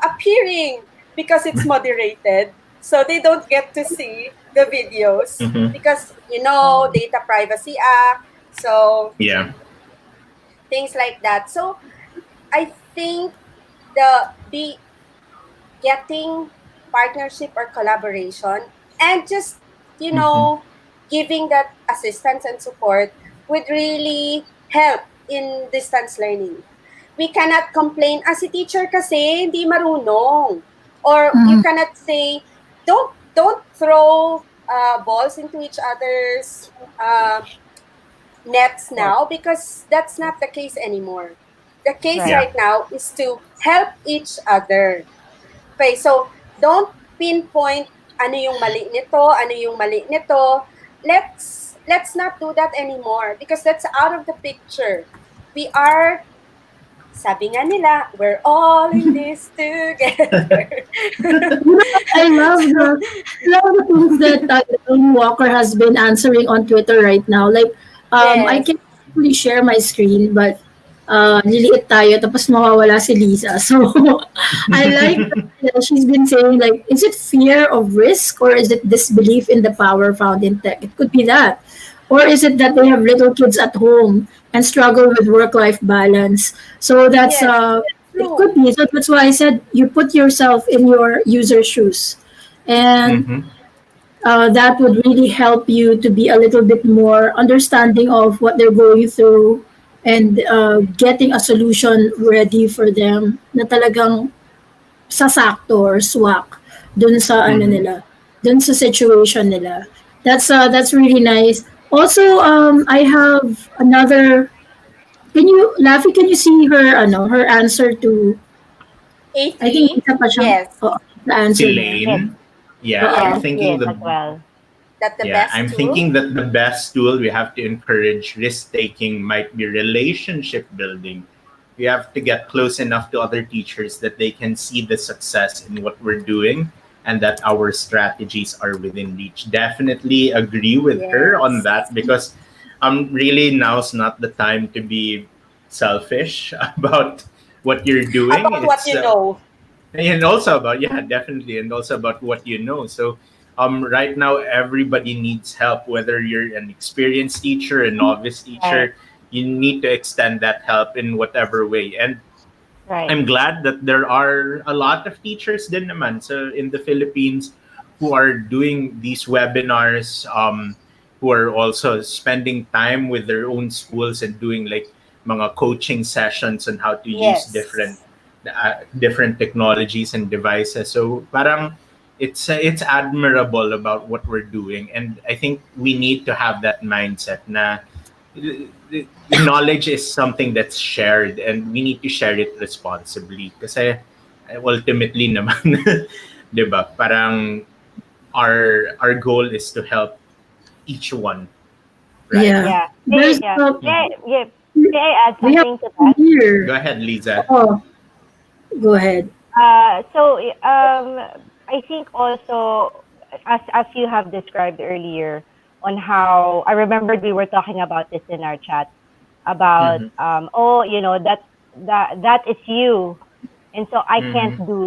appearing because it's moderated." So they don't get to see the videos Mm-hmm. because data privacy act. So Yeah. things like that. So I think the be getting partnership or collaboration and just Mm-hmm. giving that assistance and support would really help in distance learning. We cannot complain, si teacher kasi hindi marunong. Or you Mm, cannot say, don't throw balls into each other's nets now, because that's not the case anymore. The case Right. Yeah. right now is to help each other. Okay, so don't pinpoint ano yung mali nito. Let's not do that anymore because that's out of the picture. We are, sabi nga nila, we're all in this together. I love the things that Ellen Walker has been answering on Twitter right now. Like, I Yes, can actually share my screen, but liliit tayo, tapos mawawala si Lisa. So, I like that she's been saying, like, is it fear of risk or is it disbelief in the power found in tech? It could be that. Or is it that they have little kids at home and struggle with work-life balance? So that's yes, it could true. be. So that's why I said you put yourself in your user's shoes, and Mm-hmm. that would really help you to be a little bit more understanding of what they're going through and getting a solution ready for them na talagang sasakto or swak dun sa ano Mm-hmm. nila, dun sa situation nila. That's really nice. Also, I have another. Can you, Laffy? Can you see her? Her answer to. I think A3, isa pa siyang. yes, The answer niya. Yes, Elaine. Yeah, yes, Oo. I'm I see thinking it as well. that the yeah, best I'm tool. thinking that the best tool we have to encourage risk taking might be relationship building. We have to get close enough to other teachers that they can see the success in what we're doing and that our strategies are within reach. Definitely agree with her on Yes. that because really now's not the time to be selfish about what you're doing. About what It's you know. and also about yeah definitely and also about what you know so right now everybody needs help whether you're an experienced teacher a novice Right, teacher you need to extend that help in whatever way and right. I'm glad that there are a lot of teachers din naman so in the Philippines who are doing these webinars, who are also spending time with their own schools and doing like mga coaching sessions on how to use Yes. different technologies and devices. So parang it's admirable about what we're doing, and I think we need to have that mindset na knowledge is something that's shared and we need to share it responsibly kasi ultimately naman 'di ba parang our goal is to help each one right Yeah. Yeah. There's Yeah. Mhm. Yeah. May I add we have something to one that? Go here. ahead Lisa. Oh, go ahead. So I think also as you have described earlier on how I remembered we were talking about this in our chat about Mhm. oh that is you, and so I can't Mhm. do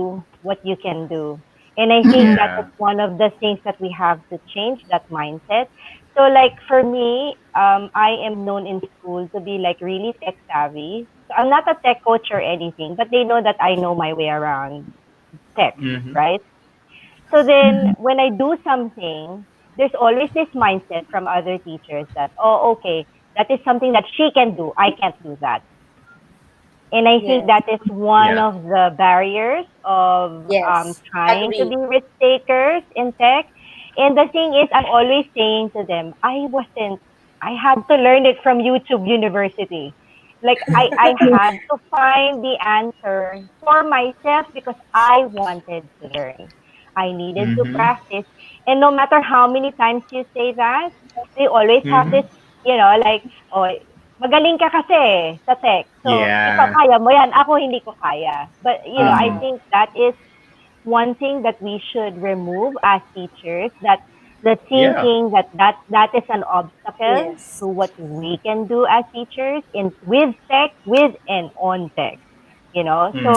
what you can do. And I think Mhm. that is Yeah. one of the things that we have to change, that mindset. So like for me, I am known in school to be like really tech savvy. So I'm not a tech coach or anything, but they know that I know my way around tech, Mhm. right? So then Mhm. when I do something, there's always this mindset from other teachers that, oh, okay, that is something that she can do. I can't do that. And I think Yes. that is one Yeah. of the barriers of Yes. trying to Agree. be risk takers in tech. And the thing is, I'm always saying to them, I had to learn it from YouTube University. Like, I had to find the answer for myself because I wanted to learn. I needed to Mhm. practice. And no matter how many times you say that, they always have Mhm. this, like, oh, magaling ka kasi sa tech. So, ikaw Yeah. kaya mo yan, ako hindi ko kaya. But, I Mhm. think that is one thing that we should remove as teachers, that the Yeah. thinking that is an obstacle Yes. to what we can do as teachers in with tech, with and on tech. Mhm. So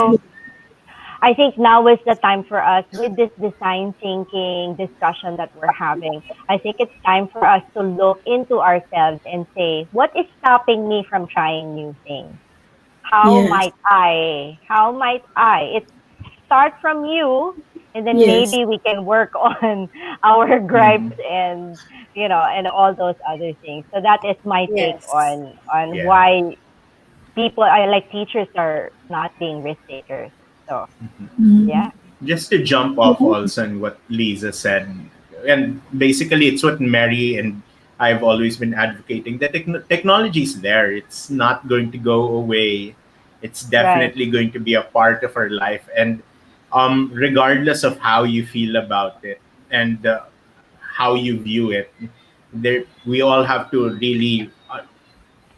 I think now is the time for us with this design thinking discussion that we're having. I think it's time for us to look into ourselves and say, what is stopping me from trying new things? How Yes. might I? How might I? It start from you, and then Yes. maybe we can work on our gripes Mhm. and all those other things. So that is my take Yes. on Yeah. why people I like teachers are not being risk takers. So Mhm. Mhm. yeah. Just to jump off also on what Lisa said, and basically it's what Mary and I've always been advocating that technology is there. It's not going to go away. It's Right. definitely going to be a part of our life, and regardless of how you feel about it and how you view it, there we all have to really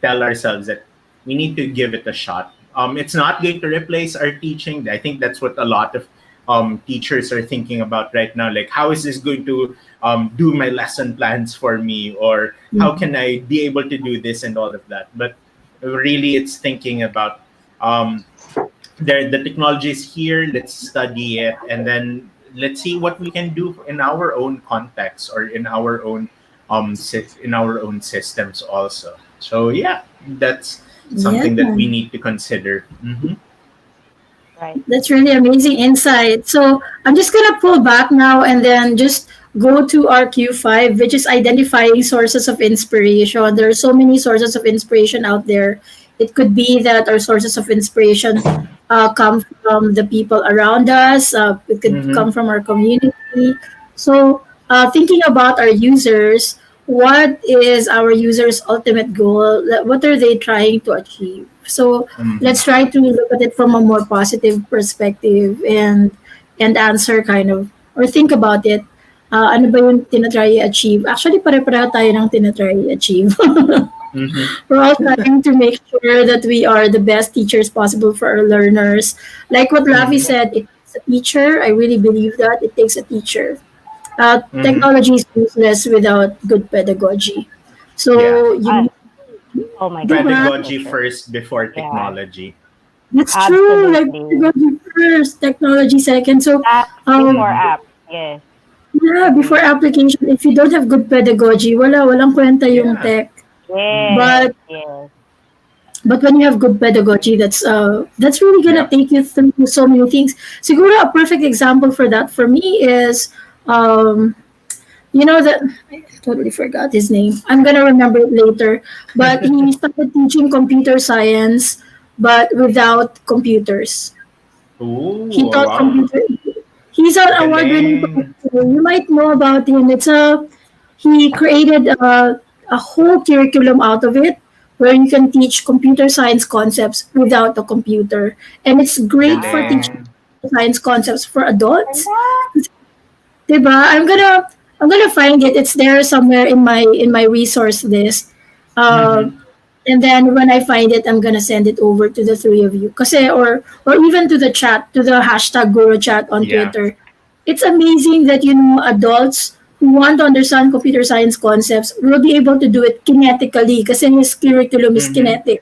tell ourselves that we need to give it a shot. It's not going to replace our teaching. I think that's what a lot of teachers are thinking about right now. Like, how is this going to do my lesson plans for me? Or how Mhm. can I be able to do this and all of that? But really, it's thinking about um, the technology is here. Let's study it. And then let's see what we can do in our own context or in our own systems also. So yeah, that's Yeah. something that we need to consider. Hmm. Right. That's really amazing insight. So I'm just gonna pull back now and then just go to our Q5, which is identifying sources of inspiration. There are so many sources of inspiration out there. It could be that our sources of inspiration come from the people around us. It could Hmm. come from our community. So thinking about our users, what is our users' ultimate goal? What are they trying to achieve? So Mm-hmm. let's try to look at it from a more positive perspective and answer kind of or think about it. Ano ba yung tinatry i-achieve? Actually, pare-pareho tayo ng tinatry i-achieve. Mm-hmm. We're all trying to make sure that we are the best teachers possible for our learners. Like what Ravi Mm-hmm. said, it takes a teacher. I really believe that it takes a teacher. Mm-hmm. Technology is useless without good pedagogy. Yeah. So you, Oh my di God, ba? that's so Pedagogy true. first before Yeah, technology. That's true. Like absolutely. pedagogy first, technology second. So Apps um, before Mm-hmm. apps. Yes, yeah, before agree. application, if you don't have good pedagogy, walang kwenta yung Yeah. tech. Mm-hmm. Yes, But yes. when you have good pedagogy, that's really gonna Yep. take you through so many things. Siguro a perfect example for that for me is um, you know that I totally forgot his name. I'm gonna remember it later. But he started teaching computer science, but without computers. He Ooh, taught wow. computer. He's an award-winning Galing. professor. You might know about him. He created a whole curriculum out of it where you can teach computer science concepts without a computer, and it's great for teaching Wow. Galing. science concepts for adults. Ganda. Diba? I'm gonna find it. It's there somewhere in my resource list. Mm-hmm. Um, and then when I find it, I'm gonna send it over to the three of you. Kasi or even to the chat, to the hashtag gurochat on Yeah. Twitter. It's amazing that adults who want to understand computer science concepts will be able to do it kinetically kasi his curriculum is Mm-hmm. kinetic.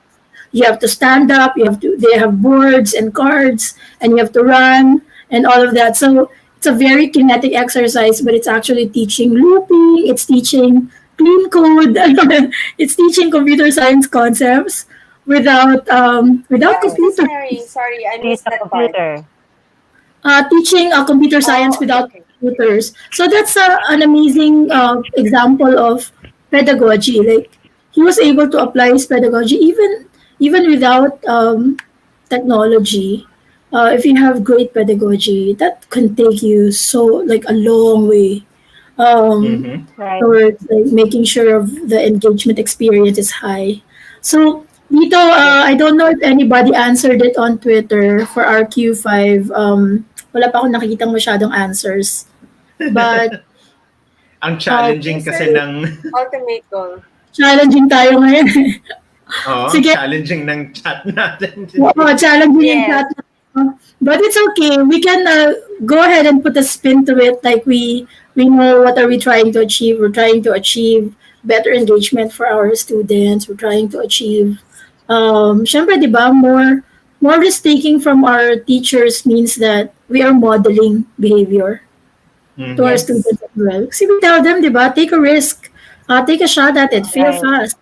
You have to stand up, they have boards and cards, and you have to run and all of that. So it's a very kinetic exercise, but it's actually teaching looping, it's teaching clean code, it's teaching computer science concepts without What is this, computers. Mary? Sorry, I Use missed a that part. computer. Teaching computer science Oh, okay, without okay. computers. So that's an amazing example of pedagogy. Like he was able to apply his pedagogy even without technology. If you have great pedagogy, that can take you so like a long way um, Mm-hmm. Right. towards like, making sure of the engagement experience is high. So dito, Yes. I don't know if anybody answered it on Twitter for our Q5. Wala pa akong nakikitang masyadong answers. But Ang uh, challenging Who's kasi your ng ultimate goal? challenging tayo ngayon. oh, Sige, challenging ng chat natin oo, today. challenging yung Yes. chat. But it's okay. We can go ahead and put a spin to it. Like we know what are we trying to achieve. We're trying to achieve better engagement for our students. We're trying to achieve, syempre, di ba, more risk taking from our teachers means that we are modeling behavior to our Mm-hmm. Yes. students as well. Kasi we tell them, di ba, take a risk, take a shot at it, fail Right. fast.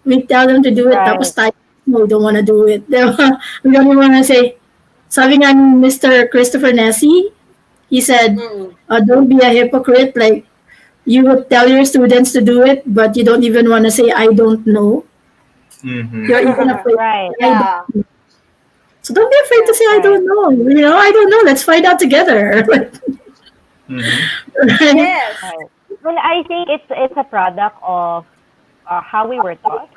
We tell them to do it, Right. tapos tayo, no, we don't want to do it. Diba? We don't even want to say, sabi nga ni Mr. Christopher Nessie, he said, Mm. don't be a hypocrite. Like, you would tell your students to do it, but you don't even want to say, I don't know. Mm-hmm. You're even afraid to Right. say, I don't Yeah. know. So don't be afraid to Correct. say, I Right. don't know. I don't know. Let's find out together. Mm-hmm. Right? Yes. Right. Well, I think it's a product of how we were taught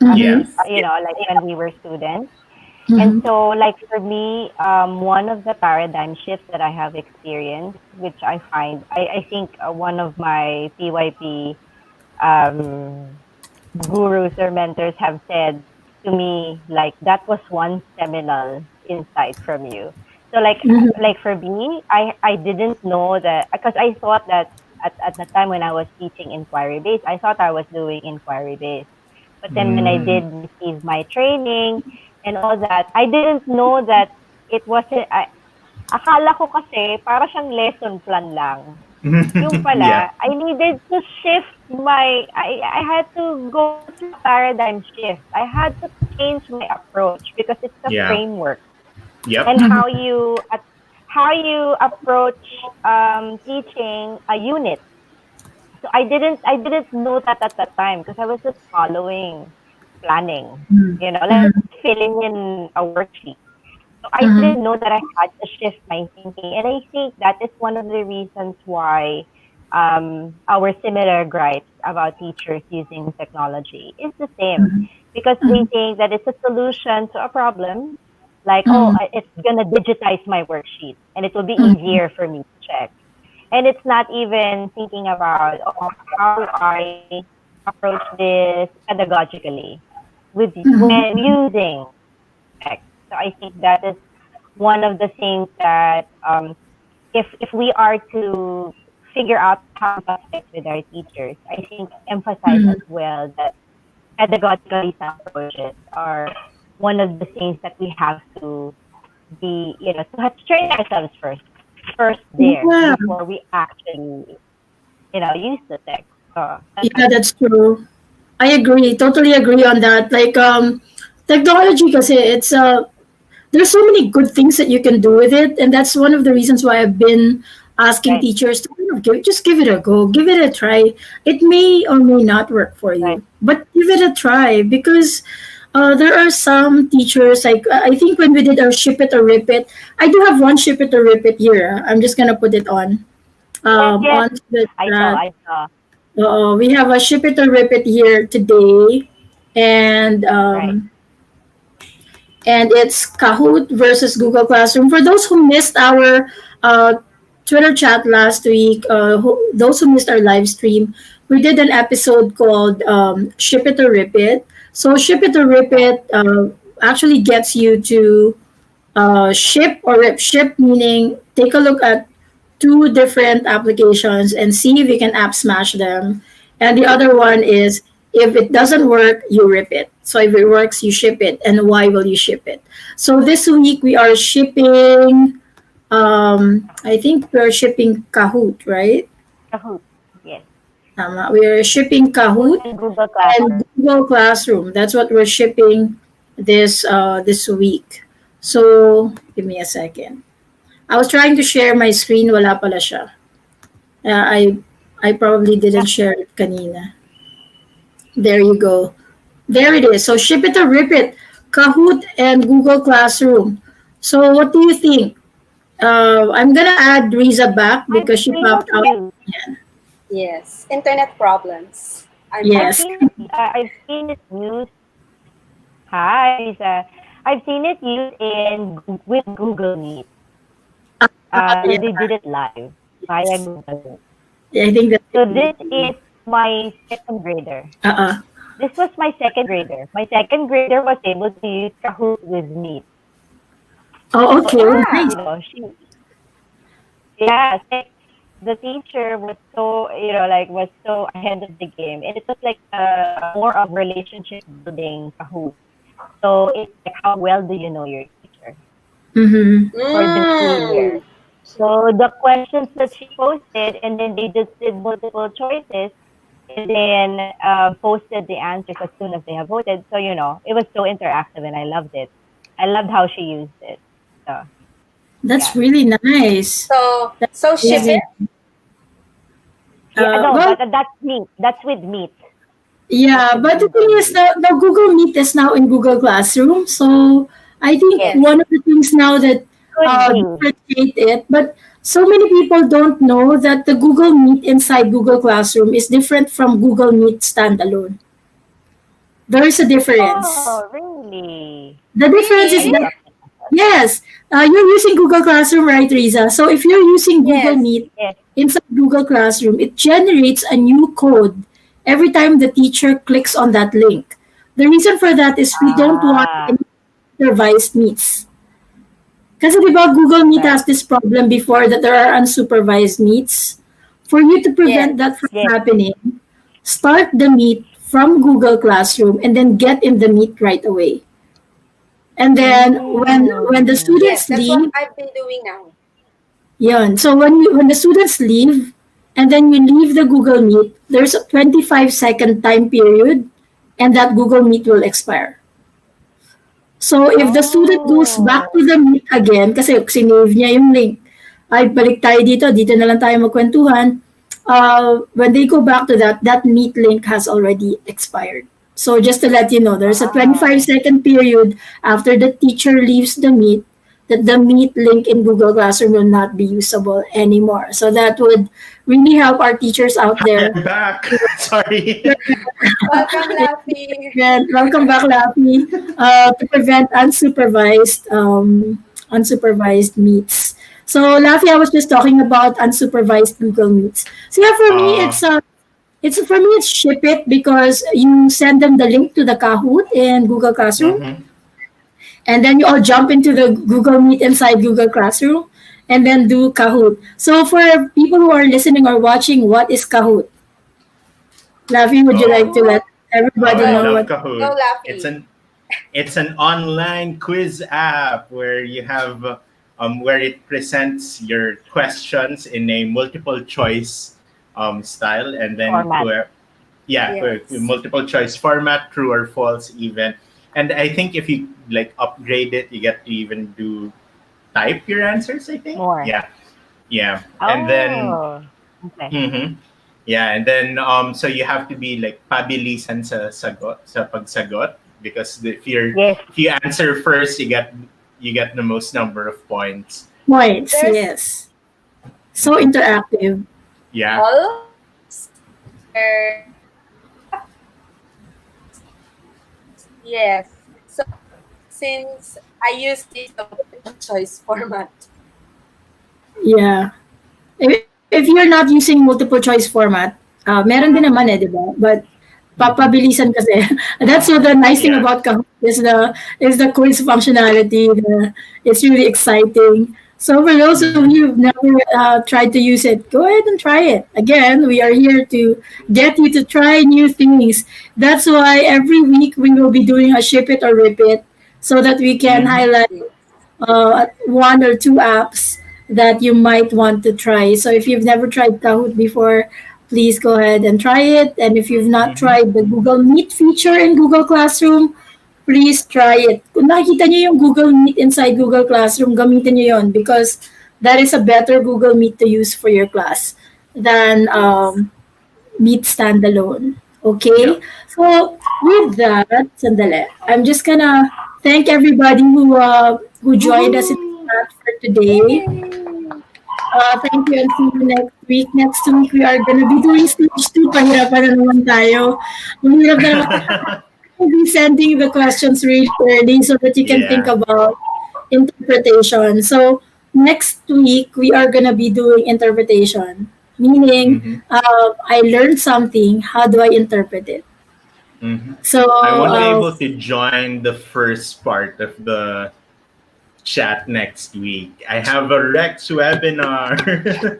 as Yeah. Yes. like when we were students. And Mhm. so, like for me, one of the paradigm shifts that I have experienced, which I find, I think one of my PYP um, gurus or mentors have said to me, like that was one seminal insight from you. So, Mhm. like for me, I didn't know that because I thought that at the time when I was teaching inquiry based, I thought I was doing inquiry based. But then when I Mm. did receive my training and all that, I didn't know that it wasn't, akala ko kasi para siyang lesson plan lang. Yung yeah. pala, I needed to shift I had to go through a paradigm shift. I had to change my approach because it's a Yeah. framework Yep. and Mhm. how you approach teaching a unit. So I didn't know that at that time because I was just following planning, Mhm. like filling in a worksheet. So I Mhm. didn't know that I had to shift my thinking, and I think that is one of the reasons why our similar gripes about teachers using technology is the same Mhm. because we Mhm. think that it's a solution to a problem. Like, oh, Mhm. it's gonna digitize my worksheet and it will be Mhm. easier for me to check. And it's not even thinking about, oh, how do I approach this pedagogically with Mhm. when using tech. So I think that is one of the things that if we are to figure out how to empathize with our teachers, I think emphasize Mhm. as well that pedagogically sound approaches are one of the things that we have to be, to have to train ourselves first there Yeah, before we actually, use the tech. So that's my yeah, take. that's true. I agree, totally agree on that. Like technology, because it's there's so many good things that you can do with it, and that's one of the reasons why I've been asking Right, teachers to just give it a go, give it a try. It may or may not work for right. you, but give it a try because there are some teachers like I think when we did our ship it or rip it, I do have one ship it or rip it here. I'm just gonna put it Yes, on the I saw, chat. I saw. We have a ship it or rip it here today, and Right. it's Kahoot versus Google Classroom. For those who missed our uh, Twitter chat last week, those who missed our live stream, we did an episode called Ship It or Rip It. So, Ship It or Rip Right. It actually gets you to ship or rip. Ship meaning take a look at two different applications and see if you can app smash them. And the other one is if it doesn't work, you rip it. So if it works, you ship it. And why will you ship it? So this week we are shipping, I think we're shipping Kahoot, right? Kahoot. Yes. We are shipping Kahoot Kahoot and Google and Classroom. Google Classroom. That's what we're shipping this week. So give me a second. I was trying to share my screen, wala pala siya. I probably didn't share it kanina. There you go. There it is. So ship it or rip it. Kahoot and Google Classroom. So what do you think? I'm gonna add Riza back I've because she seen it popped out. used. Yes, internet problems. I'm I've Yes. back. seen it. I've seen it used. Hi, Lisa. I've seen it used with Google Meet. Yeah, They did it live via yes. Google Meet. Yeah, I think So that's this it. is my second grader. Uh-uh. This was my second grader. My second grader was able to use Kahoot with Meet. Oh, So okay. it Oh, was, nice. Wow. yeah, like the teacher was so, like was so ahead of the game, and it was like more of relationship building Kahoot. So it's like how well do you know your teacher Mm-hmm. for the school Mm. year? So the questions that she posted, and then they just did multiple choices, and then posted the answers as soon as they have voted. So it was so interactive, and I loved it. I loved how she used it. So That's yeah, really nice. That's So ship yeah, it. amazing. yeah. No, Well, that's Meet. That's with Meet. That's yeah, with but the Google thing is Meet. that the Google Meet is now in Google Classroom. So I think Yes, Yes. one of the things now that could be. differentiate it, but so many people don't know that the Google Meet inside Google Classroom is different from Google Meet standalone. There is a difference. Oh, really? The difference I is Really? that thought yes, you're using Google Classroom, right, Riza? So if you're using Google Yes. Meet yes. inside Google Classroom, it generates a new code every time the teacher clicks on that link. The reason for that is we don't want Ah, any supervised meets. Kasi di ba Google Meet right. has this problem before that there are unsupervised meets. For you to prevent Yes. that from Yes. happening, start the meet from Google Classroom and then get in the meet right away. And then when the Mm. Yes. students That's what leave, I've been doing now. yun. So when the students leave and then you leave the Google Meet, there's a 25-second time period and that Google Meet will expire. So if the student goes back to Oh. the Meet again, kasi sinave niya yung link, ay balik tayo dito na lang tayo magkwentuhan. When they go back to that Meet link has already expired. So just to let you know, there's a Wow. 25-second period after the teacher leaves the Meet that the Meet link in Google Classroom will not be usable anymore. So that would really help our teachers out there. I'm back. Sorry. Welcome, Laffy. And welcome back, Lappy. To prevent unsupervised meets. So, Laffy, I was just talking about unsupervised Google Meets. So, yeah, for me, Uh, it's ship it because you send them the link to the Kahoot in Google Classroom, mhm. and then you all jump into the Google Meet inside Google Classroom, and then do Kahoot. So, for people who are listening or watching, what is Kahoot? Laffy, would you like to Oh, let everybody I know Go, love what? go, Kahoot. It's Laffy. an online quiz app where you have where it presents your questions in a multiple choice style, and then Format. where yeah, Yes. multiple choice format, true or false even. And I think if you like upgrade it, you get to even do type your answers, I think. More. Yeah. Yeah. And then Oh, okay. mhm. Yeah, and then so you have to be like pabilisan sa pagsagot, because Yes. if you answer first, you get the most number of points. Points, There's yes. So interactive. Yeah. all there. Yes. So since I use this multiple choice format. Yeah. If you're not using multiple choice format, meron din naman di ba? But Mhm. papabilisan kasi. That's what the nice thing Yeah. about Kahoot is the quiz functionality. It's really exciting. So for those of Mhm. you who've never tried to use it, go ahead and try it. Again, we are here to get you to try new things. That's why every week we will be doing a ship it or rip it so that we can Mhm. highlight one or two apps that you might want to try. So if you've never tried Kahoot before, please go ahead and try it. And if you've not Mhm. tried the Google Meet feature in Google Classroom, please try it. Kung nakikita niyo yung Google Meet inside Google Classroom, gamitin niyo yon because that is a better Google Meet to use for your class than Yes. Meet standalone. Yeah. Okay? So, with that, sandali, I'm just gonna thank everybody who joined us in the Woohoo! chat for today. Yay! Thank you and see you next week. Next week, we are gonna be doing stage 2. Pahirapan na naman tayo. Mahirap na naman. We'll be sending the questions really early so that you can think Yeah. about interpretation. So next week we are gonna be doing interpretation, meaning Mhm. I learned something. How do I interpret it? Mhm. So I won't be able to join the first part of the chat next week. I have a Rex webinar. oh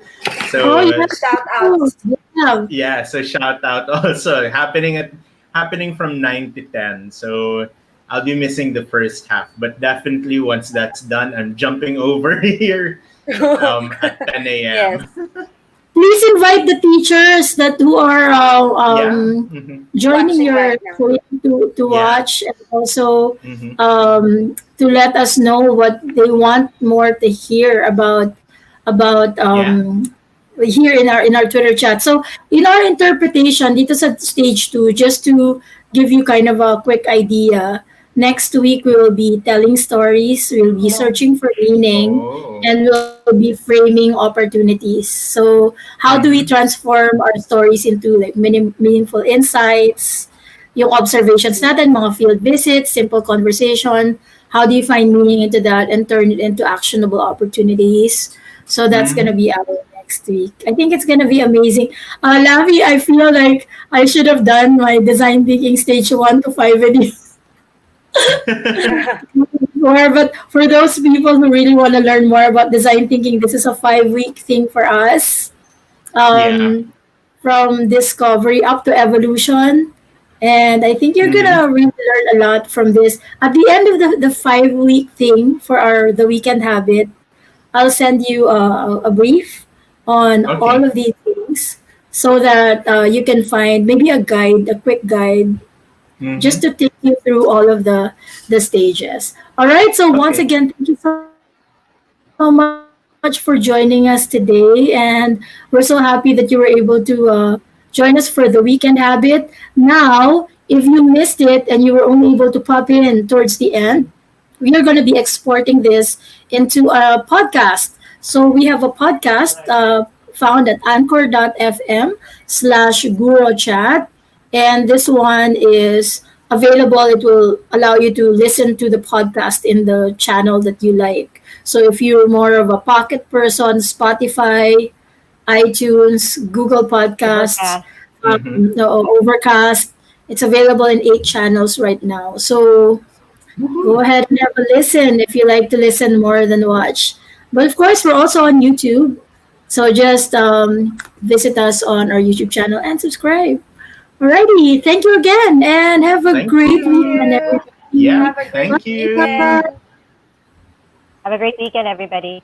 So yes, Shout oh, outs. yeah, yeah, so shout out also happening from 9 to 10. So I'll be missing the first half, but definitely once that's done, I'm jumping over here at 10 Yes. a.m. please invite the teachers that who are Yeah. Hmm. joining Watching your right now. stream to Yeah. watch and also Hmm. to let us know what they want more to hear about Yeah. here in our Twitter chat. So in our interpretation, dito sa stage 2, just to give you kind of a quick idea, next week we will be telling stories, we'll be No. searching for meaning, Oh. and we'll be framing opportunities. So how do we Hmm. transform our stories into like meaningful insights, yung observations natin, mga field visits, simple conversation, how do you find meaning into that and turn it into actionable opportunities? So that's gonna Hmm. be our next week. I think it's gonna be amazing. Lavi, I feel like I should have done my design thinking stage 1 to 5 video before, but for those people who really want to learn more about design thinking, this is a 5 week thing for us. Yeah. Um, from discovery up to evolution. And I think you're Hmm. gonna really learn a lot from this. At the end of the 5 week thing for our the weekend habit, I'll send you a brief on all Okay. of these things so that you can find maybe a guide, a quick guide, just Hmm. to take you through all of the stages. All right. So once Okay. again, thank you so much for joining us today, and we're so happy that you were able to join us for the weekend habit. Now, if you missed it and you were only able to pop in towards the end, we are going to be exporting this into a podcast. So we have a podcast found at anchor.fm/gurochat. And this one is available. It will allow you to listen to the podcast in the channel that you like. So if you're more of a pocket person, Spotify, iTunes, Google Podcasts, Overcast. Mm-hmm. no, Overcast, it's available in 8 channels right now. So go ahead and have a listen if you like to listen more than watch. But of course, we're also on YouTube. So just visit us on our YouTube channel and subscribe. Alrighty, thank you again and have a Thank great Thank you. weekend, you. everybody. Yeah, Have a great thank you. weekend. Have a great weekend, everybody.